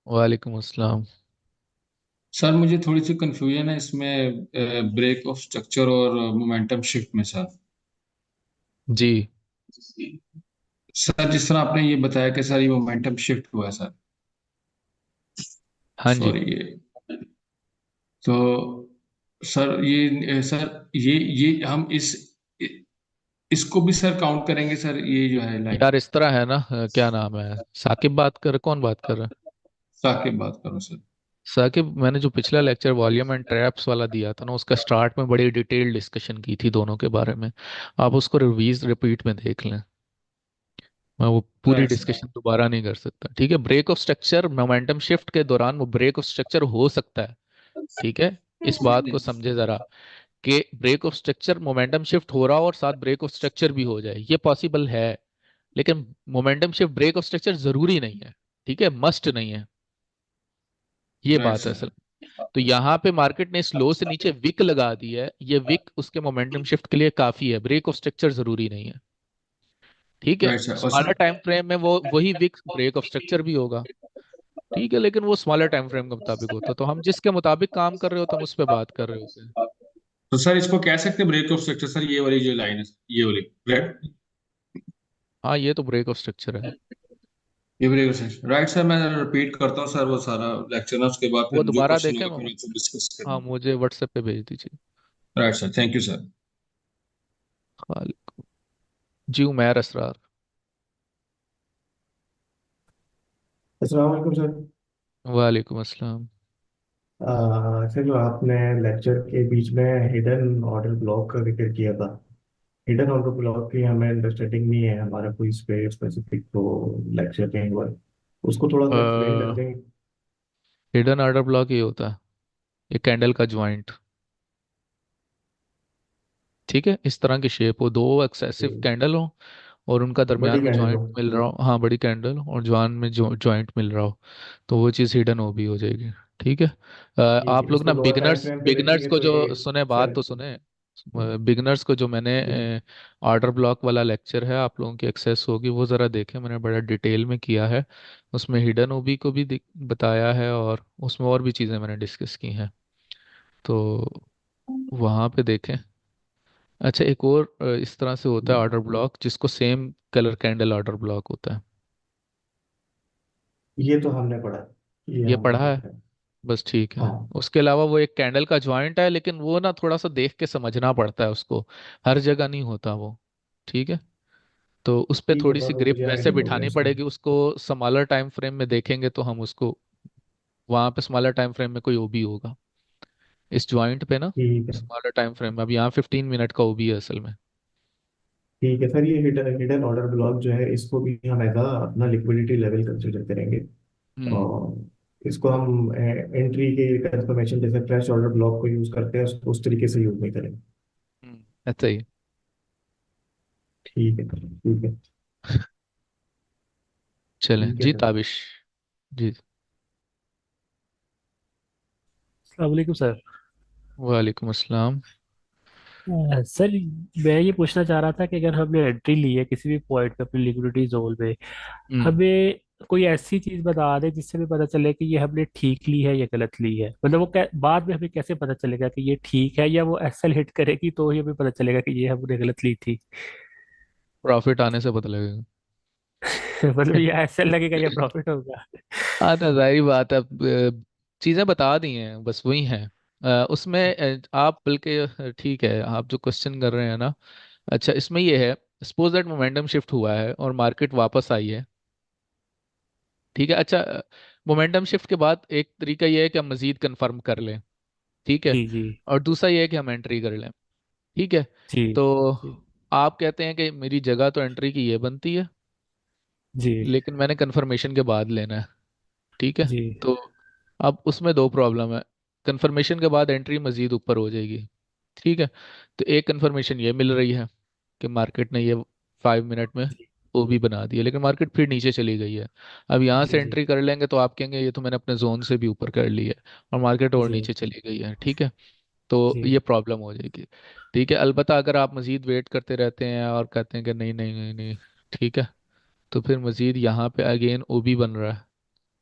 वालेकुम अस्सलाम। सर मुझे थोड़ी सी कंफ्यूजन है इसमें ब्रेक ऑफ स्ट्रक्चर और मोमेंटम शिफ्ट में सर। जी। सर जिस तरह आपने ये बताया कि सर ये मोमेंटम शिफ्ट हुआ है सर, हाँ जी। सॉरी ये, तो सर ये हम इसको भी सर काउंट करेंगे सर, ये जो है लाइन? यार इस तरह है ना, क्या नाम है, साकिब बात कर, कौन बात कर रहा है? साकिब बात करो सर। साकिब, मैंने जो पिछला लेक्चर वॉल्यूम एंड ट्रैप्स वाला दिया था ना, उसका स्टार्ट में बड़ी डिटेल डिस्कशन की थी दोनों के बारे में। आप उसको रिपीट में देख लें। मैं वो पूरी राइट सर। डिस्कशन दोबारा नहीं कर सकता। ठीक है, break of structure momentum shift के दौरान वो ब्रेक ऑफ स्ट्रक्चर हो सकता है। ठीक है, इस बात को समझे जरा, कि break of structure momentum shift हो रहा हो और साथ ब्रेक ऑफ स्ट्रक्चर भी हो जाए, ये पॉसिबल है। लेकिन momentum shift break of structure जरूरी नहीं है। ठीक है, मस्ट नहीं है। ये राइट बात है सर। असल। तो यहाँ पे मार्केट ने इस लो से नीचे विक लगा दी है, ये विक उसके मोमेंटम शिफ्ट के लिए काफी है, ब्रेक ऑफ स्ट्रक्चर जरूरी नहीं है। ठीक है, राइट सर। और स्मॉलर सर टाइम फ्रेम में वो वही विक ब्रेक ऑफ स्ट्रक्चर भी होगा। ठीक है, लेकिन वो स्मॉलर टाइम फ्रेम के मुताबिक होता है, तो हम जिसके मुताबिक काम कर रहे होते हैं हम उस पर बात कर रहे होते हैं। तो सर इसको कह सकते हैं ब्रेक ऑफ स्ट्रक्चर सर, ये वाली जो लाइन है, ये वाली, राइट? हाँ, ये तो ब्रेक ऑफ स्ट्रक्चर है। ये break of structure, right sir. मैं रिपीट करता हूँ सर वो सारा लेक्चर ना, उसके बाद वो फिर जो दोबारा क्वेश्चन देखें होगा फिर आपसे डिस्कस हाँ, करेंगे। मुझे व्हाट्सएप पे भेज दीजिए। Right sir, thank you sir. Khaliq ji, Umair Asrar. अस्सलाम वालेकुम सर। वालेकुम अस्सलाम। सर जो आपने लेक्चर के बीच में हिडन ऑर्डर ब्लॉक का जिक्र किया था, हिडन ऑर्डर ब्लॉक की हमें अंडरस्टैंडिंग नहीं है, हमारा कोई इस पे स्पेसिफिक तो लेक्चर कहीं हुआ है, उसको थोड़ा सा एक्सप्लेन कर देंगे। हिडन ऑर्डर ब्लॉक ये होता है, ये कैंडल का ज्वाइंट। ठीक है, इस तरह की शेप हो, दो एक्सेसिव जी, कैंडल हो और उनका बड़ी दरमियान में कैंडल जॉइंट हो। मिल रहा हो, हाँ बड़ी कैंडल और जॉइन में जो जॉइंट मिल रहा हो, तो वो चीज़ हिडन हो भी हो जाएगी। ठीक है। ठीक है, आप लोग इसको ना लोअर टाइम बिगनर्स फ्रेम पे बिगनर्स देखेंगे को तो ये जो सुने, बात सेल। तो सुने। बिगनर्स को जो मैंने जी ऑर्डर ब्लॉक वाला लेक्चर है, आप लोगों की एक्सेस होगी, वो ज़रा देखें, मैंने बड़ा डिटेल में किया है। उसमें हिडन ओबी को भी बताया है और उसमें और भी चीज़ें मैंने डिस्कस की हैं, तो वहाँ पे देखें। अच्छा, एक और इस तरह से होता है जी, ऑर्डर ब्लॉक, जिसको same colour candle order block होता है। ये तो हमने पढ़ा है, ये ये हमने पढ़ा है, पढ़ा है। बस ठीक है। हाँ उसके अलावा वो एक कैंडल का जॉइंट है, लेकिन वो ना थोड़ा सा देख के समझना पड़ता है उसको, हर जगह नहीं होता वो। ठीक है, तो उस पे ठीक है, थोड़ी सी थोड़ा सा ग्रिप वैसे क्लियरिटी हो गया बिठानी इसमें। पड़ेगी उसको। स्मॉलर टाइम फ्रेम में देखेंगे तो हम उसको, वहां पे स्मॉलर टाइम फ्रेम में कोई ओबी होगा इस जॉइंट पे ना। ठीक है। स्मॉलर टाइम फ्रेम में अब यहाँ 15 मिनट का ओबी है असल में। ठीक है सर, ये हिडन हिडन ऑर्डर ब्लॉक जो है इसको भी हम एज अपना लिक्विडिटी लेवल कंसिडर करेंगे, हम्म। और इसको हम एंट्री के कंफर्मेशन जैसे फ्रेश ऑर्डर ब्लॉक को यूज करते हैं उस तरीके से यूज नहीं करेंगे। अच्छा ही। ठीक है ठीक है। चलें ठीक है जी, सर। ताबिश जी। अस्सलाम वालेकुम सर। वालेकुम अस्सलाम। सर, मैं ये पूछना चाह रहा था कि अगर हमने एंट्री ली है किसी भी पॉइंट पे अपनी लिक्विडिटी जोन में, हम्म। हमें कोई ऐसी चीज बता दे जिससे हमें पता चले कि ये हमने ठीक ली है या गलत ली है। मतलब वो बाद में हमें कैसे पता चलेगा कि ये ठीक है, या वो एसएल हिट करेगी तो ही हमें पता चलेगा कि ये हमने गलत ली थी। प्रॉफिट आने से पता लगेगा। मतलब ये एसएल लगेगा या प्रॉफिट होगा। हाँ तो जाहिर बात है, अब चीज़ें बता दी हैं, बस वही हैं। उसमें आप बल्कि ठीक है, आप जो क्वेश्चन कर रहे हैं ना, अच्छा इसमें ये है, सपोज दैट मोमेंटम शिफ्ट हुआ है और मार्केट वापस आई है। ठीक है, अच्छा, मोमेंटम शिफ्ट के बाद एक तरीका ये है कि हम मजीद कंफर्म कर लें। ठीक है, जी जी और दूसरा ये है कि हम एंट्री कर लें। ठीक है, जी तो जी आप कहते हैं कि मेरी जगह तो एंट्री की ये बनती है, जी लेकिन मैंने कंफर्मेशन के बाद लेना है। ठीक है, जी तो अब उसमें दो प्रॉब्लम है। कंफर्मेशन के बाद एंट्री मजीद ऊपर हो जाएगी। ठीक है, तो एक कंफर्मेशन ये मिल रही है कि मार्केट ने ये 5 मिनट में जी वो भी बना दिया, लेकिन मार्केट फिर नीचे चली गई है। अब यहाँ जी से जी एंट्री कर लेंगे तो आप कहेंगे ये तो मैंने अपने जोन से भी ऊपर कर ली है और मार्केट और जी नीचे चली गई है। ठीक है, तो जी ये प्रॉब्लम हो जाएगी। ठीक है, अलबत्ता अगर आप मजीद वेट करते रहते हैं और कहते हैं कि नहीं नहीं नहीं नहीं, ठीक है, तो फिर मजीद यहाँ पे अगेन ओबी बन रहा है,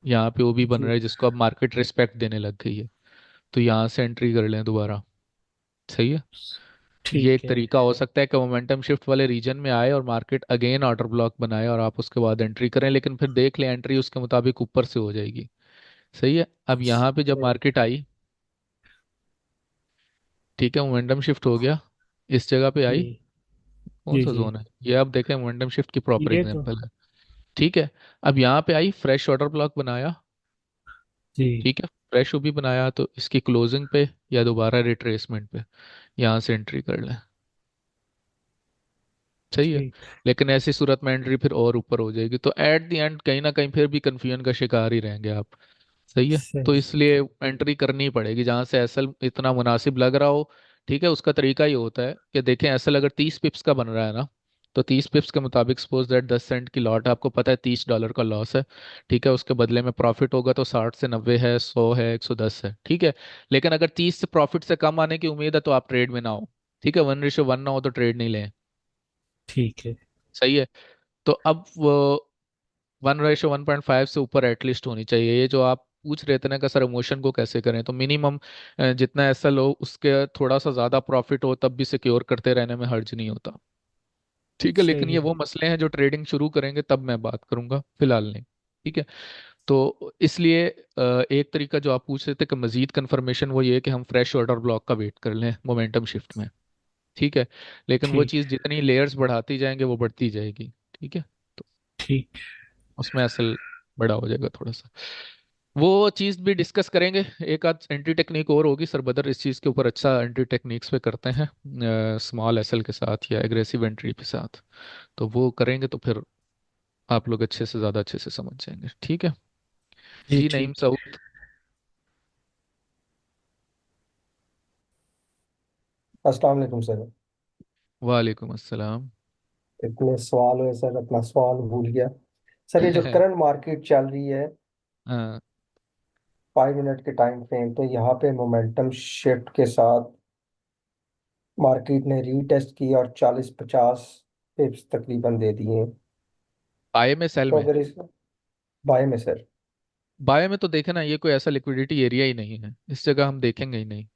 यहाँ पे ओबी बन जी रहा है जिसको अब मार्केट रिस्पेक्ट देने लग गई है, तो यहाँ से एंट्री कर लें दोबारा। सही है, ये ठीक एक है। तरीका हो सकता है कि मोमेंटम शिफ्ट वाले रीजन में आए और मार्केट अगेन ऑर्डर ब्लॉक बनाए और आप उसके बाद एंट्री करें, लेकिन फिर देख लें एंट्री उसके मुताबिक ऊपर से हो जाएगी। सही है, अब यहाँ पे जब मार्केट आई, ठीक है, मोमेंटम शिफ्ट हो गया, इस जगह पे आई, जी कौन जी सा जी जोन है ये, अब देखें मोमेंटम शिफ्ट की प्रॉपर ये तो। एग्जांपल है। ठीक है, अब यहाँ पे आई, फ्रेश ऑर्डर ब्लॉक बनाया। जी ठीक है, फ्रेश भी बनाया तो इसकी क्लोजिंग पे या दोबारा रिट्रेसमेंट पे यहाँ से एंट्री कर लें। सही है। ठीक। लेकिन ऐसी सूरत में एंट्री फिर और ऊपर हो जाएगी, तो एट द एंड कहीं ना कहीं फिर भी कंफ्यूजन का शिकार ही रहेंगे आप। सही है। तो सही। इसलिए एंट्री करनी पड़ेगी जहां से एसएल इतना मुनासिब लग रहा हो। ठीक है। उसका तरीका ये होता है कि देखें एसएल अगर 30 पिप्स का बन रहा है ना, तो 30 पिप्स के मुताबिक सपोज दैट 10 सेंट की लॉट है, आपको पता है $30 का लॉस है। ठीक है। उसके बदले में प्रॉफिट होगा तो 60 से 90 है, 100 है, 110 है। ठीक है। लेकिन अगर 30 से प्रॉफिट से कम आने की उम्मीद है तो आप ट्रेड में ना हो। ठीक है। 1:1 ना हो तो ट्रेड नहीं लें। ठीक है। सही है। तो अब वो 1:1.5 से ऊपर एटलीस्ट होनी चाहिए। ये जो आप पूछ रहे थे ना कि सर इमोशन को कैसे करें, तो मिनिमम जितना ऐसा लो उसके थोड़ा सा ज़्यादा प्रॉफिट हो तब भी सिक्योर करते रहने में हर्ज नहीं होता। ठीक है। लेकिन सही ये है। वो मसले हैं जो ट्रेडिंग शुरू करेंगे तब मैं बात करूंगा, फिलहाल नहीं। ठीक है। तो इसलिए एक तरीका जो आप पूछ रहे थे कि मजीद कंफर्मेशन, वो ये है कि हम फ्रेश ऑर्डर ब्लॉक का वेट कर लें मोमेंटम शिफ्ट में। ठीक है। लेकिन वो ठीक। चीज़ जितनी लेयर्स बढ़ाती जाएंगे वो बढ़ती जाएगी। ठीक है। तो ठीक। उसमें असल बड़ा हो जाएगा थोड़ा सा। वो चीज़ भी डिस्कस करेंगे। एक आध एंट्री टेक्निक और होगी सर बदर इस चीज़ के ऊपर, अच्छा एंट्री टेक्निक्स पे करते हैं स्मॉल एसएल के साथ या एग्रेसिव एंट्री के साथ। तो वो करेंगे तो फिर आप लोग अच्छे से ज़्यादा अच्छे से समझ जाएंगे। ठीक है। जी जी नईम ठीक। सऊद। अस्सलाम वालेकुम सर। वालेकुम अस्सलाम। इतने सवाल हुए सर, अपना सवाल भूल गया। सर ये जो करंट मार्केट चल रही है हाँ, 5 मिनट के टाइम फ्रेम पे, यहाँ पे मोमेंटम शिफ्ट के साथ मार्केट ने रीटेस्ट की और 40-50 पिप्स तकरीबन दे दिए। बाय में सेल तो में। अगर इस बाय में सर। बाय में तो देखे ना, ये कोई ऐसा लिक्विडिटी एरिया ही नहीं है, इस जगह हम देखेंगे ही नहीं।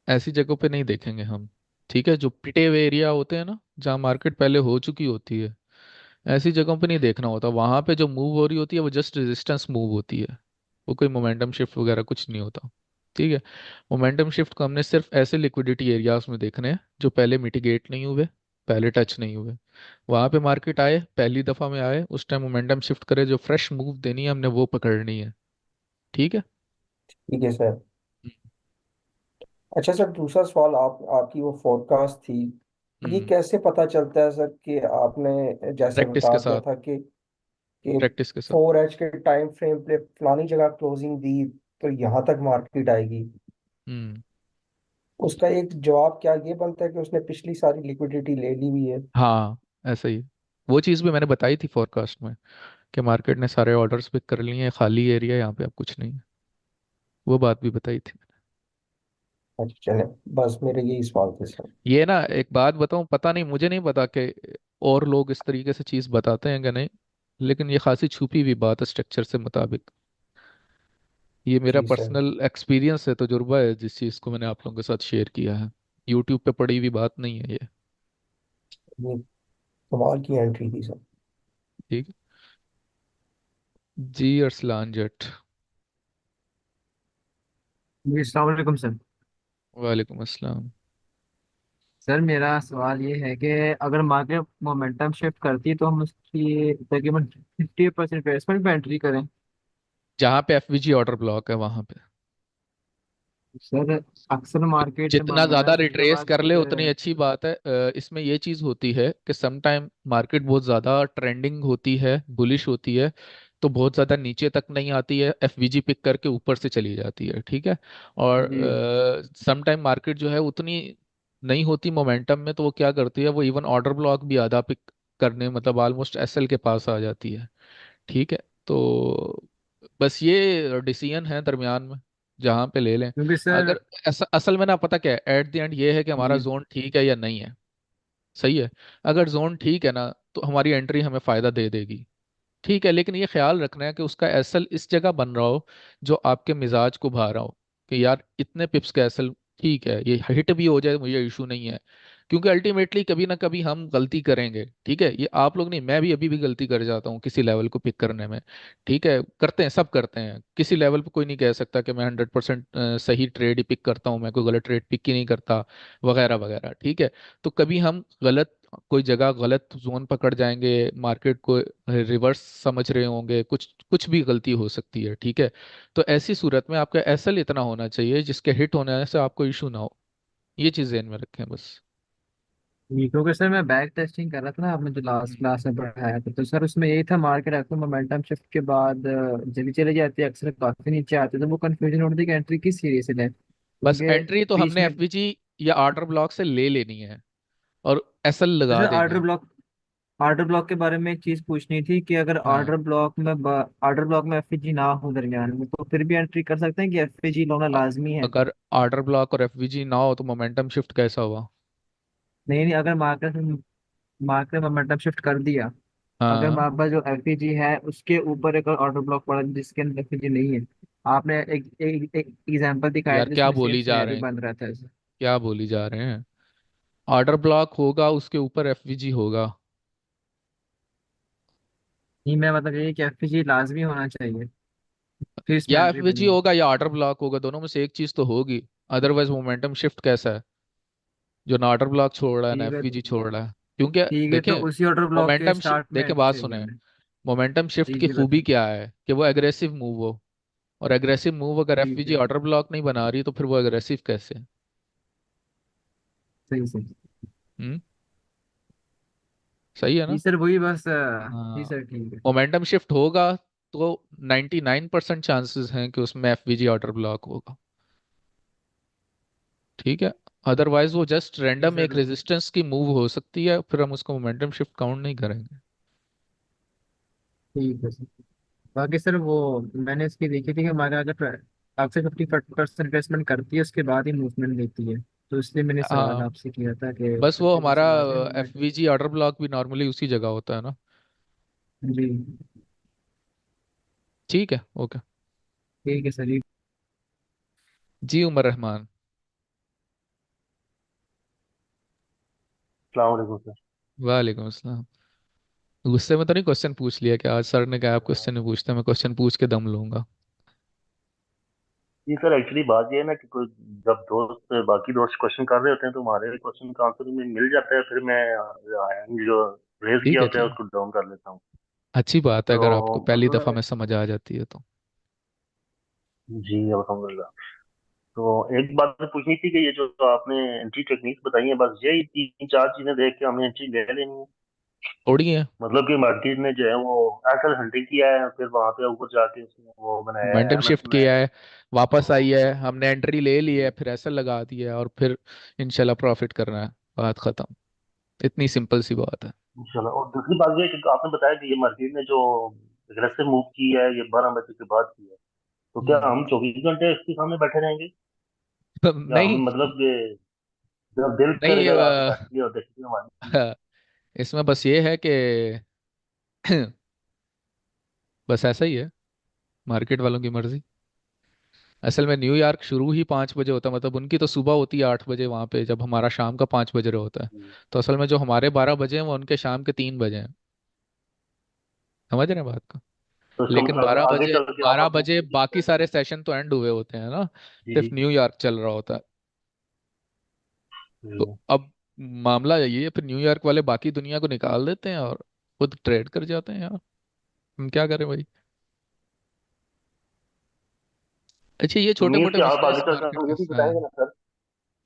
ऐसी जगहों पे नहीं देखेंगे हम। ठीक है। जो पिटे हुए एरिया होते हैं ना, जहाँ मार्केट पहले हो चुकी होती है, ऐसी जगहों पे नहीं देखना होता। वहां पे जो मूव हो रही होती है वो जस्ट रेजिस्टेंस मूव होती है। वो कोई मोमेंटम शिफ्ट वगैरह कुछ नहीं होता। ठीक है। मोमेंटम शिफ्ट को हमने सिर्फ ऐसे लिक्विडिटी एरियाज में देखने हैं जो पहले मिटिगेट नहीं हुए, पहले टच नहीं हुए। वहां पे मार्केट आए, पहली दफा में आए, उस टाइम मोमेंटम शिफ्ट करे, जो फ्रेश मूव देनी है हमने वो पकड़नी है। ठीक है। ठीक है सर। अच्छा सर, दूसरा सवाल, आपकी वो फोरकास्ट थी, ये हम्म। कैसे पता चलता है सर कि आपने जैसे प्रैक्टिस बता के दिया साथ। था कि प्रैक्टिस के साथ। 4H के टाइम फ्रेम पे फलानी जगह क्लोजिंग दी तो यहाँ तक मार्केट आएगी। हम्म। उसका एक जवाब क्या ये बनता है कि उसने पिछली सारी लिक्विडिटी ले ली हुई है? हाँ, ऐसा ही। वो चीज़ भी मैंने बताई थी फोरकास्ट में कि मार्केट ने सारे ऑर्डर्स पिक कर लिए हैं, खाली एरिया यहाँ पे अब कुछ नहीं है। वो बात भी बताई थी। अच्छा चले, बस मेरे यही सवाल थे सर। ये ना एक बात बताऊं, पता नहीं, मुझे नहीं पता कि और लोग इस तरीके से चीज़ बताते हैं कि नहीं, लेकिन ये खासी छुपी हुई बात है स्ट्रक्चर से मुताबिक। ये मेरा जी सर। पर्सनल एक्सपीरियंस है, तजुर्बा है, जिस चीज़ को मैंने आप लोगों के साथ शेयर किया है। यूट्यूब पे पड़ी हुई बात नहीं है ये। ये कमाल की एंट्री थी सर। ठीक है। जी अरसलान जट। जी अस्सलाम वालेकुम सर। वालेकुम अस्सलाम। सर मेरा सवाल ये है कि अगर मार्केट मोमेंटम शिफ्ट करती है तो हम उसकी तकरीबन 50% इन्वेस्टमेंट पे एंट्री करें? जहाँ पे एफवीजी ऑर्डर ब्लॉक है वहां पे सर अक्सर मार्केट जितना मोमेंटम ज्यादा शिफ्ट के रिट्रेस बाद कर ले फिर उतनी अच्छी बात है। इसमें ये चीज होती है कि सम टाइम मार्केट बहुत ज्यादा ट्रेंडिंग होती है, बुलिश होती है, तो बहुत ज्यादा नीचे तक नहीं आती है, एफवीजी पिक करके ऊपर से चली जाती है। ठीक है। और जी सम टाइम मार्केट जो है उतनी नहीं होती मोमेंटम में, तो वो क्या करती है, वो इवन ऑर्डर ब्लॉक भी आधा पिक करने, मतलब ऑलमोस्ट एसएल के पास आ जाती है। ठीक है। तो बस ये डिसीजन है दरमियान में, जहाँ पे ले लें। क्योंकि सर अगर असल में ना, पता क्या है, एट द एंड ये है कि हमारा जी जोन ठीक है या नहीं है। सही है। अगर जोन ठीक है ना, तो हमारी एंट्री हमें फायदा दे देगी। ठीक है। लेकिन ये ख्याल रखना है कि उसका एसल इस जगह बन रहा हो जो आपके मिजाज को भा रहा हो, कि यार इतने पिप्स का एसल ठीक है, ये हिट भी हो जाए मुझे इशू नहीं है, क्योंकि अल्टीमेटली कभी ना कभी हम गलती करेंगे, ठीक है, ये आप लोग नहीं, मैं भी अभी भी गलती कर जाता हूँ किसी लेवल को पिक करने में, ठीक है, करते हैं, सब करते हैं, किसी लेवल पे कोई नहीं कह सकता कि मैं 100% सही ट्रेड ही पिक करता हूँ, मैं कोई गलत ट्रेड पिक ही नहीं करता, वगैरह वगैरह, ठीक है। तो कभी हम गलत कोई जगह गलत जोन पकड़ जाएंगे, मार्केट को रिवर्स समझ रहे होंगे, कुछ कुछ भी गलती हो सकती है, ठीक है। तो ऐसी सूरत में आपका एसएल इतना होना चाहिए जिसके हिट होने से आपको इशू ना हो, ये चीज ध्यान में रखें बस। क्योंकि सर मैं बैक टेस्टिंग कर रहा था ना, आपने जो लास्ट हम्म। क्लास में पढ़ाया था, तो सर उसमें यही था, मार्केट अक्सर मोमेंटम शिफ्ट के बाद जल्दी चली जाती है, अक्सर काफी नीचे आती है, तो वो कंफ्यूजन होती है कि एंट्री किस सीरीज से लें, बस क्योंकि एंट्री तो बीच हमने में। एफवीजी या ऑर्डर ब्लॉक से ले लेनी है और एसएल तो लगा सर देना ऑर्डर है। ब्लॉक, ऑर्डर ब्लॉक के बारे में एक चीज पूछनी थी कि अगर हाँ, ऑर्डर ब्लॉक में एफईजी ना हो दरमियान में, तो फिर भी एंट्री कर सकते हैं कि एफईजी होना अ- लाजमी है? अगर ऑर्डर ब्लॉक और एफवीजी ना हो तो मोमेंटम शिफ्ट कैसा हुआ? नहीं नहीं, अगर मार्केट मोमेंटम शिफ्ट कर दिया, अगर हाँ, हमारे पास जो एफईजी है उसके ऊपर एक ऑर्डर ब्लॉक पड़ा जिसके अंदर एफईजी नहीं है, आपने एक एग्जांपल दिखाया यार था क्या जिसमें सेम बोली जा रहे सिनेरियो हैं, बन रहा था ऐसे। क्या बोली जा रहे हैं? ऑर्डर ब्लॉक होगा उसके ऊपर एफवीजी होगा। नहीं, मैं मतलब ये कि एफईजी लाजमी होना चाहिए फिर इसमें या एंट्री एफवीजी बनेगी। होगा या ऑर्डर ब्लॉक होगा, दोनों में से एक चीज तो होगी। अदरवाइज मोमेंटम शिफ्ट कैसा है जो ना ऑर्डर ब्लॉक छोड़ रहा है ना ठीक है, एफवीजी छोड़ रहा है? क्योंकि ठीक है, तो देखें, उसी ऑर्डर ब्लॉक के मोमेंटम स्टार्ट में देखें, एंट्री बात चाहिए सुने, हमें। मोमेंटम शिफ्ट जी की जी खूबी बताएं। क्या है कि वो एग्रेसिव मूव हो, और एग्रेसिव मूव अगर ठीक एफवीजी है, ऑर्डर ब्लॉक नहीं बना रही तो फिर वो एग्रेसिव कैसे? सही सही। हम्म, सही है जी ना? सर, वही बस जी हाँ, सर, ठीक है। मोमेंटम शिफ्ट होगा तो 99% चांसेस हैं कि उसमें एफवीजी ऑर्डर ब्लॉक होगा, ठीक है। अदरवाइज वो जस्ट जी रैंडम एक सर, रेजिस्टेंस की मूव हो सकती है, फिर हम उसको मोमेंटम शिफ्ट काउंट नहीं करेंगे। ठीक है सर। बाकी सर वो मैंने इसकी देखी थी कि हमारे अगर अक्सर 50% इन्वेस्टमेंट करती है उसके बाद ही मूवमेंट देती है, तो इसलिए मैंने सवाल हाँ, आपसे किया था कि बस वो हमारा 50% बाद में मूवमेंट। एफवीजी ऑर्डर ब्लॉक भी नॉर्मली उसी जगह होता है ना। जी, ठीक है, ओके। ठीक है सर जी। जी उमर रहमान। अस्सलाम वालेकुम सर। वालेकुम अस्सलाम। गुस्से में तो नहीं क्वेश्चन पूछ लिया कि आज सर ने कहा आप क्वेश्चन नहीं पूछते, मैं क्वेश्चन पूछ के दम लूंगा? जी सर, एक्चुअली बात ये है ना कि कोई जब बाकी दोस्त क्वेश्चन कर रहे होते हैं तो हमारे क्वेश्चन का आंसर में मिल जाता है, फिर मैं जो रेज ठीक किया है, होता है ठीक है, उसको डाउन कर लेता हूँ। अच्छी बात है तो अगर आपको पहली दफा मतलब में समझ आ जाती है तो। जी अल्हम्दुलिल्लाह। तो एक बात तो पूछनी थी कि ये जो आपने एंट्री टेक्निक्स बताई है, बस यही तीन चार चीजें देख के हमें एंट्री ले लेनी है? थोड़ी है। मतलब कि मार्केट ने जो है वो एसल हंटिंग किया है, फिर वहां पे ऊपर जाके उसने वो बनाया है मोमेंटम एमएस शिफ्ट में। किया है, वापस आई है, हमने एंट्री ले ली है, फिर ऐसा लगा दिया है और फिर इंशाल्लाह प्रॉफिट करना है, बात खत्म। इतनी सिंपल सी बात है। चलो, और दूसरी बात ये है कि आपने बताया कि ये मार्केट ने जो एग्रेसिव मूव की है ये 12 बजे के बाद की है, तो क्या हम्म। हम 24 घंटे इसके सामने बैठे रहेंगे, या नहीं, हमें मतलब कि जब दिल नहीं, करेगा आके बैठ लिया और देखेंगे हमारी? इसमें बस ये है कि बस ऐसा ही है, मार्केट वालों की मर्जी। असल में न्यूयॉर्क शुरू ही 5 बजे होता है, मतलब उनकी तो सुबह होती है 8 बजे वहां पे, जब हमारा शाम का 5 बजे होता है। तो असल में जो हमारे 12 बजे हैं वो उनके शाम के 3 बजे हैं। समझ रहे हैं बात को? तो इसका लेकिन मतलब बारह आगे बजे चल के आप 12 बजे अपने बाकी सारे सेशन तो एंड हुए होते हैं ना, जी सिर्फ जी न्यूयॉर्क चल रहा होता है। तो जी। अब मामला यही है, फिर न्यूयॉर्क वाले बाकी दुनिया को निकाल देते हैं और खुद ट्रेड कर जाते हैं यार, हम क्या करें भाई? अच्छा, ये तो छोटे मीन्स मोटे कि आप मसले आगे इस चल के मार्केट हमें के ये भी हैं। बताएंगे ना सर?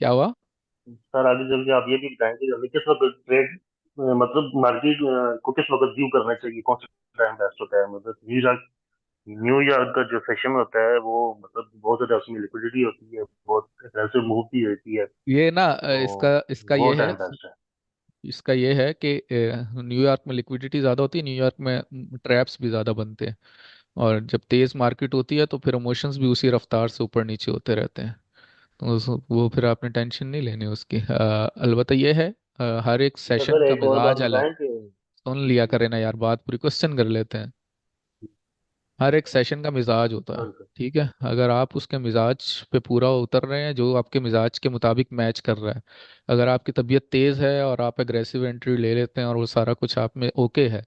क्या हुआ? सर आगे चल के आप ये भी बताएंगे कि हमें किस वक्त ट्रेड, मतलब मार्केट को किस वक्त व्यू करना चाहिए, कौन सा टाइम बेस्ट होता है? मतलब न्यूयॉर्क का जो सेशन होता है वो मतलब बहुत ज्यादा उसमें लिक्विडिटी होती है, बहुत एग्रेसिव मूव भी होती है, ये ना तो इसका इसका वो ये है, टाइम बेस्ट है? कि न्यूयॉर्क में लिक्विडिटी ज़्यादा होती है, न्यूयॉर्क में ट्रैप्स भी ज़्यादा बनते हैं, और जब तेज़ मार्केट होती है तो फिर इमोशंस भी उसी रफ्तार से ऊपर नीचे होते रहते हैं। तो वो फिर आपने टेंशन नहीं लेनी उसकी। अलबत्ता ये है, हर एक तो सेशन सर का एक और बात मिजाज अलग। बताएं कि सुन लिया करें ना यार, बात पूरी क्वेश्चन कर लेते हैं। हर एक सेशन का मिजाज होता है। हाँ सर। ठीक है, अगर आप उसके मिजाज पे पूरा उतर रहे हैं जो आपके मिजाज के मुताबिक मैच कर रहा है, अगर आपकी तबीयत तेज है और आप एग्रेसिव एंट्री ले लेते हैं और वो सारा कुछ आप में ओके है,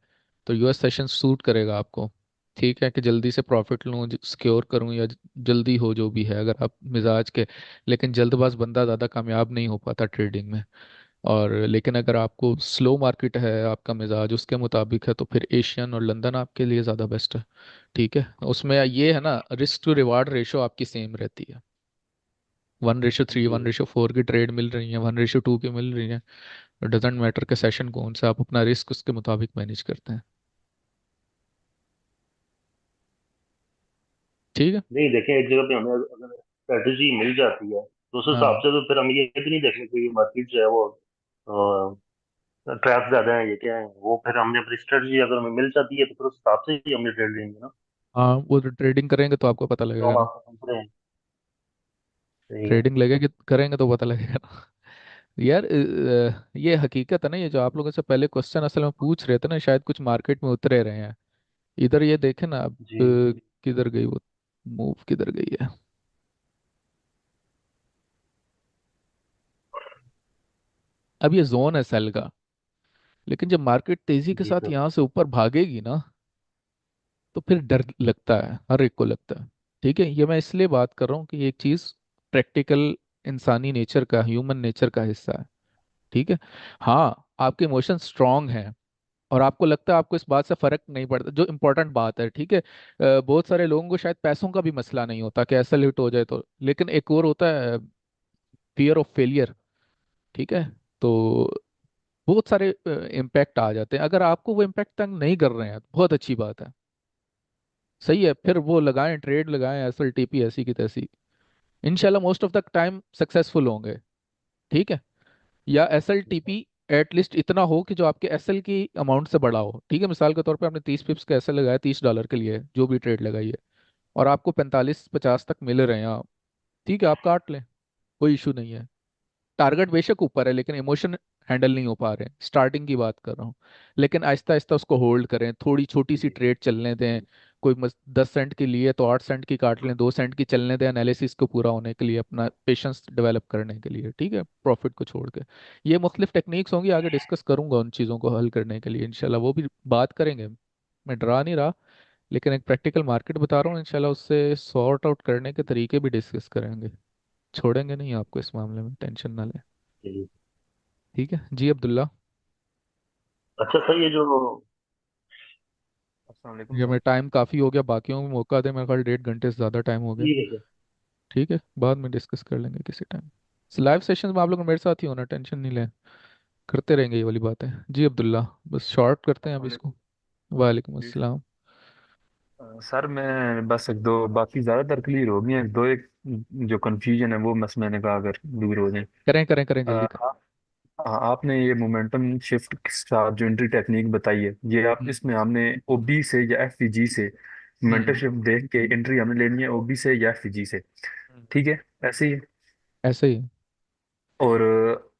तो यूएस सेशन सूट करेगा आपको। ठीक है, कि जल्दी से प्रॉफिट लूँ, सिक्योर करूँ, या जल्दी हो जो भी है, अगर आप मिजाज के। लेकिन जल्दबाज बंदा ज़्यादा कामयाब नहीं हो पाता ट्रेडिंग में। और लेकिन अगर आपको स्लो मार्केट है, आपका मिजाज उसके मुताबिक है, तो फिर एशियन और लंदन आपके लिए ज़्यादा बेस्ट है। ठीक है, उसमें ये है ना, रिस्क टू रिवार्ड रेशो आपकी सेम रहती है। 1:3, जी 1:4 की ट्रेड मिल रही है, 1:2 की मिल रही है। डजेंट मैटर के सेशन कौन सा, आप अपना रिस्क उसके मुताबिक मैनेज करते हैं। ठीक है। नहीं, देखें एक जगह पे हमें अगर स्ट्रेटजी मिल जाती है तो उस हिसाब हाँ से तो फिर हम ये भी नहीं देखने कि मार्केट जो है वो ट्रैप ज्यादा है, ये क्या है, वो फिर हमने अपनी स्ट्रेटजी अगर हमें मिल जाती है तो फिर उस हिसाब से ही हमने ट्रेड लेंगे ना। हाँ, वो ट्रेडिंग करेंगे तो आपको पता तो लगेगा हम ना। आपको समझ रहे हैं। सही है। ट्रेडिंग लगेगी करेंगे तो पता लगेगा ना। यार ये हकीकत है ना, ये जो आप लोगों से पहले क्वेश्चन असल में पूछ रहे थे ना, शायद कुछ मार्केट में उतरे रहे हैं। इधर ये देखे ना अब, जी किधर गई वो, मूव किधर गई है। अब ये जोन है सेल का, लेकिन जब मार्केट तेजी के जी साथ सर। यहाँ से ऊपर भागेगी ना, तो फिर डर लगता है, हर एक को लगता है। ठीक है, ये मैं इसलिए बात कर रहा हूँ कि एक चीज प्रैक्टिकल इंसानी नेचर का, ह्यूमन नेचर का हिस्सा है। ठीक है। हाँ, आपके इमोशन स्ट्रांग हैं और आपको लगता है आपको इस बात से फर्क नहीं पड़ता, जो इम्पोर्टेंट बात है। ठीक है, बहुत सारे लोगों को शायद पैसों का भी मसला नहीं होता कि ऐसा हिट हो जाए तो, लेकिन एक और होता है फियर ऑफ फेलियर। ठीक है, तो बहुत सारे इम्पैक्ट आ जाते हैं। अगर आपको वो इम्पैक्ट तंग नहीं कर रहे हैं तो बहुत अच्छी बात है। सही है, फिर वो लगाएं, ट्रेड लगाएं, एस एल टी पी ऐसी की तैसी, इनशाला most of the time successful होंगे। ठीक है, या S L T P at least इतना हो कि जो आपके एस एल की अमाउंट से बड़ा हो। ठीक है, मिसाल के तौर पे आपने 30 पिप्स का एस एल लगाया, $30 के लिए जो भी ट्रेड लगाई है, और आपको 45-50 तक मिल रहे हैं आप, ठीक है, आप काट लें, कोई इशू नहीं है। टारगेट बेशक ऊपर है, लेकिन इमोशन हैंडल नहीं हो पा रहे हैं, स्टार्टिंग की बात कर रहा हूँ। लेकिन आहिस्ता आहिस्ता उसको होल्ड करें, थोड़ी छोटी सी जी ट्रेड चलने दें। कोई 10 सेंट की लिए तो 8 सेंट की काट लें, 2 सेंट की चलने दें, एनालिसिस को पूरा होने के लिए, अपना पेशेंस डेवलप करने के लिए। ठीक है, प्रॉफिट को छोड़ के। ये मुख्तलिफ टेक्निक्स होंगी, आगे डिस्कस करूंगा उन चीज़ों को हल करने के लिए इंशाल्लाह, वो भी बात करेंगे। मैं डरा नहीं रहा, लेकिन एक प्रैक्टिकल मार्केट बता रहा हूँ, इंशाल्लाह उससे सॉर्ट आउट करने के तरीके भी डिस्कस करेंगे। छोड़ेंगे नहीं आपको इस मामले में, टेंशन ना लें। जी। ठीक है जी अब्दुल्ला। अच्छा सर, ये जो अस्सलाम वालेकुम ये सर। मैं टाइम काफ़ी हो गया, बाकियों को मौका दे, मेरे ख्याल 1.5 घंटे से ज़्यादा टाइम हो गया। ठीक है सर। ठीक है, बाद में डिस्कस कर लेंगे किसी टाइम। लाइव सेशंस में आप लोग मेरे साथ ही होना, टेंशन नहीं लें, करते रहेंगे ये वाली बातें। जी अब्दुल्ला, बस शॉर्ट करते हैं अब अस्सलाम इसको। वालेकुम। वालेकुम जी सर। अस्सलाम। सर मैं बस एक दो बाकी ज़्यादातर क्लियर हो गई हैं, एक दो एक जो कन्फ्यूजन है वो बस मैंने कहा अगर दूर हो जाए। करें करें करें, जल्दी करें। आ, आपने ये मोमेंटम शिफ्ट के साथ जो एंट्री टेक्निक बताई है, ये आप हम्म इसमें हमने ओबी से या एफवीजी से मोमेंटम हम्म शिफ्ट देख के एंट्री हमने लेनी है ओबी से या एफवीजी से, हम्म। ठीक है? ऐसे ही। ऐसे ही। और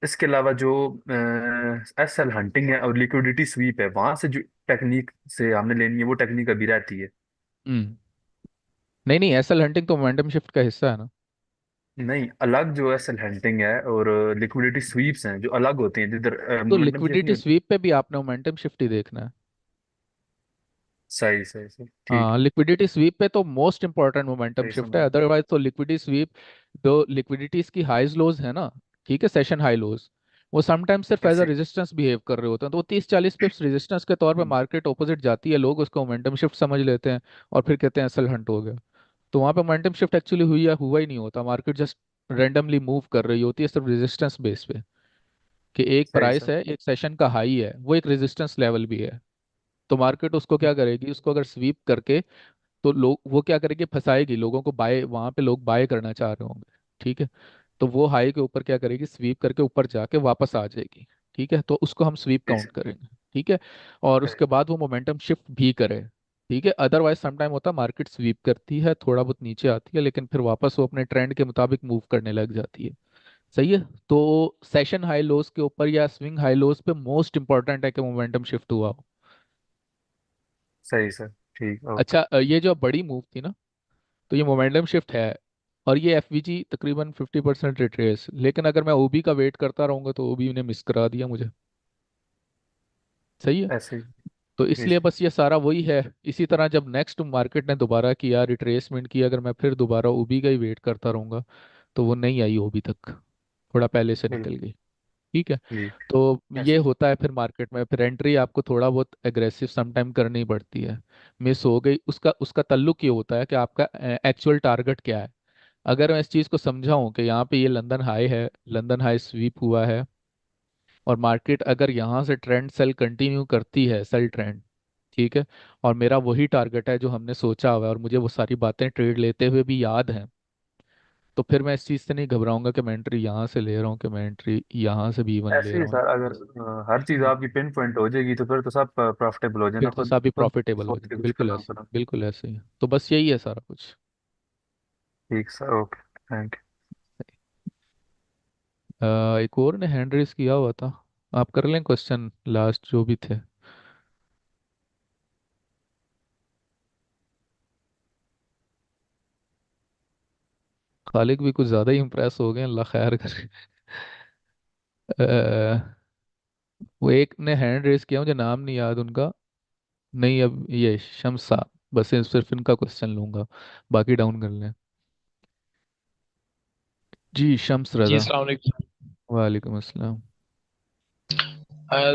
इसके अलावा जो एस एल हंटिंग है और लिक्विडिटी स्वीप है, वहां से जो टेक्निक से हमने लेनी है वो टेक्निक अभी रहती है। हम्म। नहीं नहीं, एसएल हंटिंग तो मोमेंटम शिफ्ट का हिस्सा है ना। नहीं, अलग जो एस एल हंटिंग है और लिक्विडिटी स्वीप्स हैं जो अलग होते हैं, जिधर तो मोमेंटम शिफ्ट नहीं लिक्विडिटी होती। स्वीप पे भी आपने मोमेंटम शिफ्ट ही देखना है। सही सही सही, ठीक हाँ, है। लिक्विडिटी स्वीप पे तो मोस्ट इंपॉर्टेंट मोमेंटम सही शिफ्ट है, समझ। अदरवाइज तो लिक्विडिटी स्वीप, दो लिक्विडिटीज की हाईज लोज है ना, ठीक है, सेशन हाई लोज, वो समटाइम्स सिर्फ एज अ ऐसे। रेजिस्टेंस बिहेव कर रहे होते हैं, तो 30-40 पिप्स रेजिस्टेंस के तौर पे मार्केट ऑपोजिट जाती है, लोग उसको मोमेंटम शिफ्ट समझ लेते हैं और फिर कहते हैं असल हंट हो गया। तो वहाँ पे मोमेंटम शिफ्ट एक्चुअली हुई या हुआ ही नहीं होता, मार्केट जस्ट रेंडमली मूव कर रही होती है, सिर्फ रेजिस्टेंस बेस पे, कि एक सही प्राइस सर। है, एक सेशन का हाई है, वो एक रेजिस्टेंस लेवल भी है। तो मार्केट उसको क्या करेगी, उसको अगर स्वीप करके, तो लोग वो क्या करेंगे, फंसाएगी लोगों को, बाय वहां पे लोग बाय करना चाह रहे होंगे। ठीक है, तो वो हाई के ऊपर क्या करेगी, स्वीप करके ऊपर जाके वापस आ जाएगी। ठीक है, तो उसको हम स्वीप सही काउंट सर। करेंगे। ठीक है, और सही उसके बाद वो मोमेंटम शिफ्ट भी करे। ठीक है, अदरवाइज समटाइम होता है मार्केट स्वीप करती है, थोड़ा बहुत नीचे आती है, लेकिन फिर वापस वो अपने ट्रेंड के मुताबिक मूव करने लग जाती है। सही है, तो सेशन हाई लोज के ऊपर या स्विंग हाई लोज पे मोस्ट इंपॉर्टेंट है कि मोमेंटम शिफ्ट हुआ हो। सही सर। ठीक, ओके। अच्छा ये जो बड़ी मूव थी ना, तो ये मोमेंटम शिफ्ट है, और ये एफवीजी तकरीबन 50% रिट्रेस, लेकिन अगर मैं ओबी का वेट करता रहूंगा तो ओबी ने मिस करा दिया मुझे। सही है। ऐसे ही। तो जी इसलिए बस ये सारा वही है। इसी तरह जब नेक्स्ट मार्केट ने दोबारा किया रिट्रेसमेंट किया, अगर मैं फिर दोबारा ओबी का ही वेट करता रहूंगा तो वो नहीं आई ओबी तक, थोड़ा पहले से बिल्कुल। निकल गई। ठीक है। जी। तो ये ऐसे। होता है फिर मार्केट में, फिर एंट्री आपको थोड़ा बहुत एग्रेसिव समटाइम करनी पड़ती है। मिस हो गई, उसका उसका ताल्लुक ये होता है कि आपका एक्चुअल टारगेट क्या है। अगर मैं इस चीज़ को समझाऊं कि यहाँ पे ये लंदन हाई है, लंदन हाई स्वीप हुआ है, और मार्केट अगर यहाँ से ट्रेंड सेल कंटिन्यू करती है, सेल ट्रेंड, ठीक है, और मेरा वही टारगेट है जो हमने सोचा हुआ है, और मुझे वो सारी बातें ट्रेड लेते हुए भी याद हैं, तो फिर मैं इस चीज़ से नहीं घबराऊंगा कि मैं एंट्री यहाँ से ले रहा हूँ, कि मैं एंट्री यहाँ से भी इवन ले ऐसे ही रहा हूँ। सर, अगर हर चीज आपकी पिन पॉइंट हो जाएगी तो फिर तो सब प्रॉफिटेबल हो जाए ना, फिर तो खुद सभी खुद प्रॉफिटेबल हो सोच के जाएंगे, कुछ बिल्कुल करना ऐसे ही, पड़ा। बिल्कुल ऐसे ही। तो बस यही है सारा कुछ। ठीक सर, ओके, थैंक एक और ने हैंड रेस किया हुआ था, आप कर लें क्वेश्चन लास्ट जो भी थे। खालिक भी कुछ ज्यादा ही इम्प्रेस हो गए, अल्लाह खैर करे। वो एक ने हैंड रेस किया, मुझे नाम नहीं याद उनका। नहीं, अब ये शम्स साहब, बस सिर्फ इनका क्वेश्चन लूंगा, बाकी डाउन कर लें। जी शम्स जी रजा। अस्सलाम वालेकुम। वालेकुम अस्सलाम।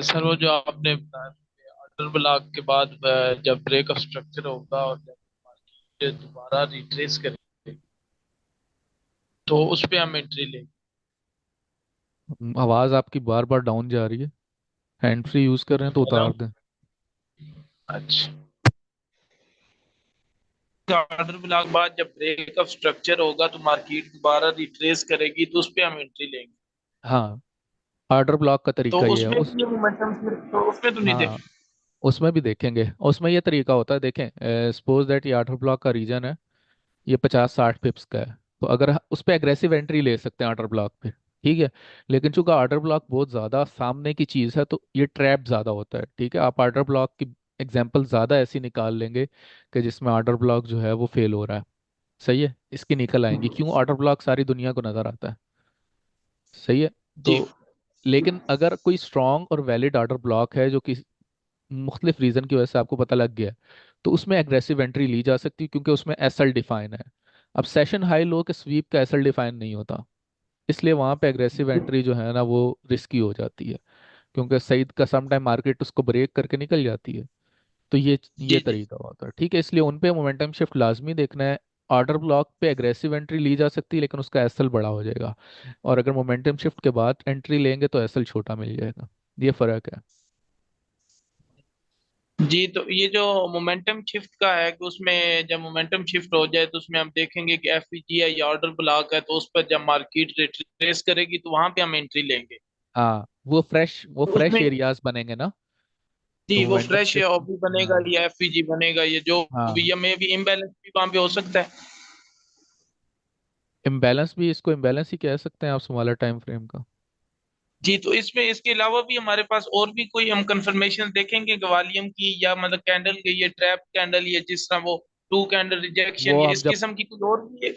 सर वो जो आपने बताया ऑर्डर ब्लॉक के बाद जब ब्रेक ऑफ स्ट्रक्चर होगा और जब मार्केट दोबारा रिट्रेस करेगी तो उस पे हम एंट्री लेंगे। आवाज आपकी बार बार डाउन जा रही है, हैंड फ्री यूज कर रहे हैं तो हेलो। उतार दें। अच्छा, ऑर्डर ब्लॉक बाद जब ब्रेक ऑफ स्ट्रक्चर होगा तो मार्केट दोबारा रिट्रेस करेगी तो उस पे हम एंट्री लेंगे। हाँ, ऑर्डर ब्लॉक का तो तरीका ये है उसमें उस। भी ये मोमेंटम, तो उसमें तो नहीं हाँ, देखें। उसमें भी देखेंगे, उसमें ये तरीका होता है, देखें सपोज दैट ये ऑर्डर ब्लॉक का रीजन है, ये 50-60 पिप्स का है, तो अगर उस पर एग्रेसिव एंट्री ले सकते हैं ऑर्डर ब्लॉक पे, ठीक है। लेकिन चूंकि ऑर्डर ब्लॉक बहुत ज़्यादा सामने की चीज़ है तो ये ट्रैप ज़्यादा होता है, ठीक है। आप ऑर्डर ब्लॉक की एग्जांपल ज़्यादा ऐसी निकाल लेंगे कि जिसमें ऑर्डर ब्लॉक जो है वो फेल हो रहा है, सही है, इसकी निकल आएंगी, क्यों ऑर्डर ब्लॉक सारी दुनिया को नज़र आता है, सही है। जी तो लेकिन अगर कोई स्ट्रॉन्ग और वैलिड ऑर्डर ब्लॉक है जो कि मुख्तलिफ रीज़न की वजह से आपको पता लग गया है, तो उसमें एग्रेसिव एंट्री ली जा सकती है, क्योंकि उसमें एसएल डिफाइन है। अब सेशन हाई लो के स्वीप का एसएल डिफाइन नहीं होता, इसलिए वहां पे एग्रेसिव एंट्री जो है ना वो रिस्की हो जाती है, क्योंकि सईद का सम टाइम मार्केट उसको ब्रेक करके निकल जाती है। तो ये जी जी। तरीका होता है, ठीक है। इसलिए उन पे मोमेंटम शिफ्ट लाजमी देखना है। ऑर्डर ब्लॉक पे एग्रेसिव एंट्री ली जा सकती है, लेकिन उसका एसएल बड़ा हो जाएगा, और अगर मोमेंटम शिफ्ट के बाद एंट्री लेंगे तो एसएल छोटा मिल जाएगा। ये फर्क है। जी तो ये जो मोमेंटम शिफ्ट का है कि उसमें जब मोमेंटम शिफ्ट हो जाए तो उसमें हम देखेंगे कि एफईजी है या ऑर्डर ब्लॉक है, तो उस पर जब मार्केट रिट्रेस करेगी तो वहां पे हम एंट्री लेंगे। हाँ, वो तो फ्रेश उसमें एरियाज बनेंगे ना, तो जी वो मोमेंटम फ्रेश या शिफ्ट। ओबी बनेगा हाँ या एफईजी बनेगा, ये जो भी, हाँ, या मे भी इम्बैलेंस भी वहां पे हो सकता है। इम्बैलेंस भी, इसको इम्बैलेंस ही कह सकते हैं आप स्मॉलर टाइम फ्रेम का। जी तो इसमें इसके अलावा भी हमारे पास और भी कोई हम कंफर्मेशन देखेंगे कि वॉल्यूम की, या मतलब कैंडल की, ये ट्रैप कैंडल, ये जिस तरह वो टू कैंडल रिजेक्शन, वो ये हम इस जब किस्म की कोई और भी है।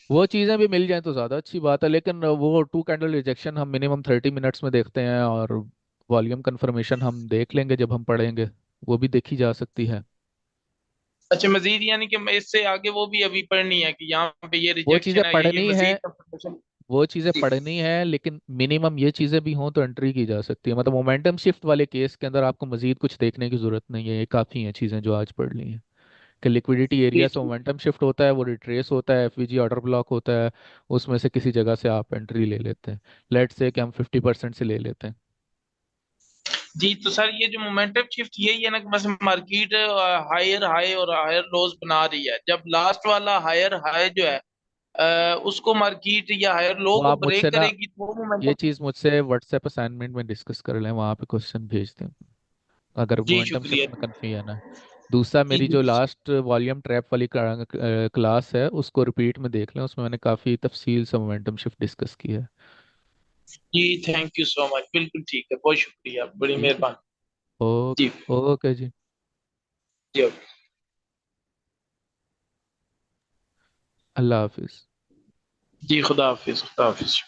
वो चीज़ें भी मिल जाए तो ज़्यादा अच्छी बात है, लेकिन वो टू कैंडल रिजेक्शन हम मिनिमम 30 मिनट्स में देखते हैं, और वॉल्यूम कंफर्मेशन हम देख लेंगे जब हम पढ़ेंगे, वो भी देखी जा सकती है। अच्छा, मजीद यानी कि मैं इससे आगे वो भी अभी पढ़नी है कि यहाँ पे ये वो चीज़ें रिजेक्शन है या ये पढ़नी है, मजीद कंफर्मेशन। वो चीज़ें जी पढ़नी है, लेकिन मिनिमम ये चीज़ें भी हों तो एंट्री की जा सकती है। मतलब मोमेंटम शिफ्ट वाले केस के अंदर आपको मजीद कुछ देखने की ज़रूरत नहीं है, ये काफ़ी हैं चीज़ें जो आज पढ़ ली हैं, कि लिक्विडिटी जी एरिया से जी। मोमेंटम शिफ्ट होता है, वो रिट्रेस होता है, एफवीजी ऑर्डर ब्लॉक होता है, उसमें से किसी जगह से आप एंट्री ले लेते हैं। लेट्स से कि हम 50% से ले लेते हैं। जी तो सर ये जो मोमेंटम शिफ्ट यही है ना कि बस मार्केट हायर हाई और हायर लोज बना रही है, जब लास्ट वाला हायर हाई जो है उसको मार्केट या हायर लो वो को आप मुझसे ब्रेक ना करेगी तो वो ये मोमेंटम। चीज़ मुझसे व्हाट्सएप असाइनमेंट में डिस्कस कर लें, वहाँ पे क्वेश्चन भेज दें अगर जी मोमेंटम शिफ्ट शुक्रिया। में कन्फ्यूजन है। दूसरा, जी मेरी जी जो लास्ट वॉल्यूम ट्रैप वाली क्लास है उसको रिपीट में देख लें, उसमें मैंने काफ़ी तफसील से मोमेंटम शिफ्ट डिस्कस की है। जी, थैंक यू सो मच, बिल्कुल ठीक है, बहुत शुक्रिया, बड़ी ठीक है। मेहरबानी। ओके। जी ओके जी। जी। अल्लाह हाफिज़। जी खुदा हाफिज खुदा हाफिज।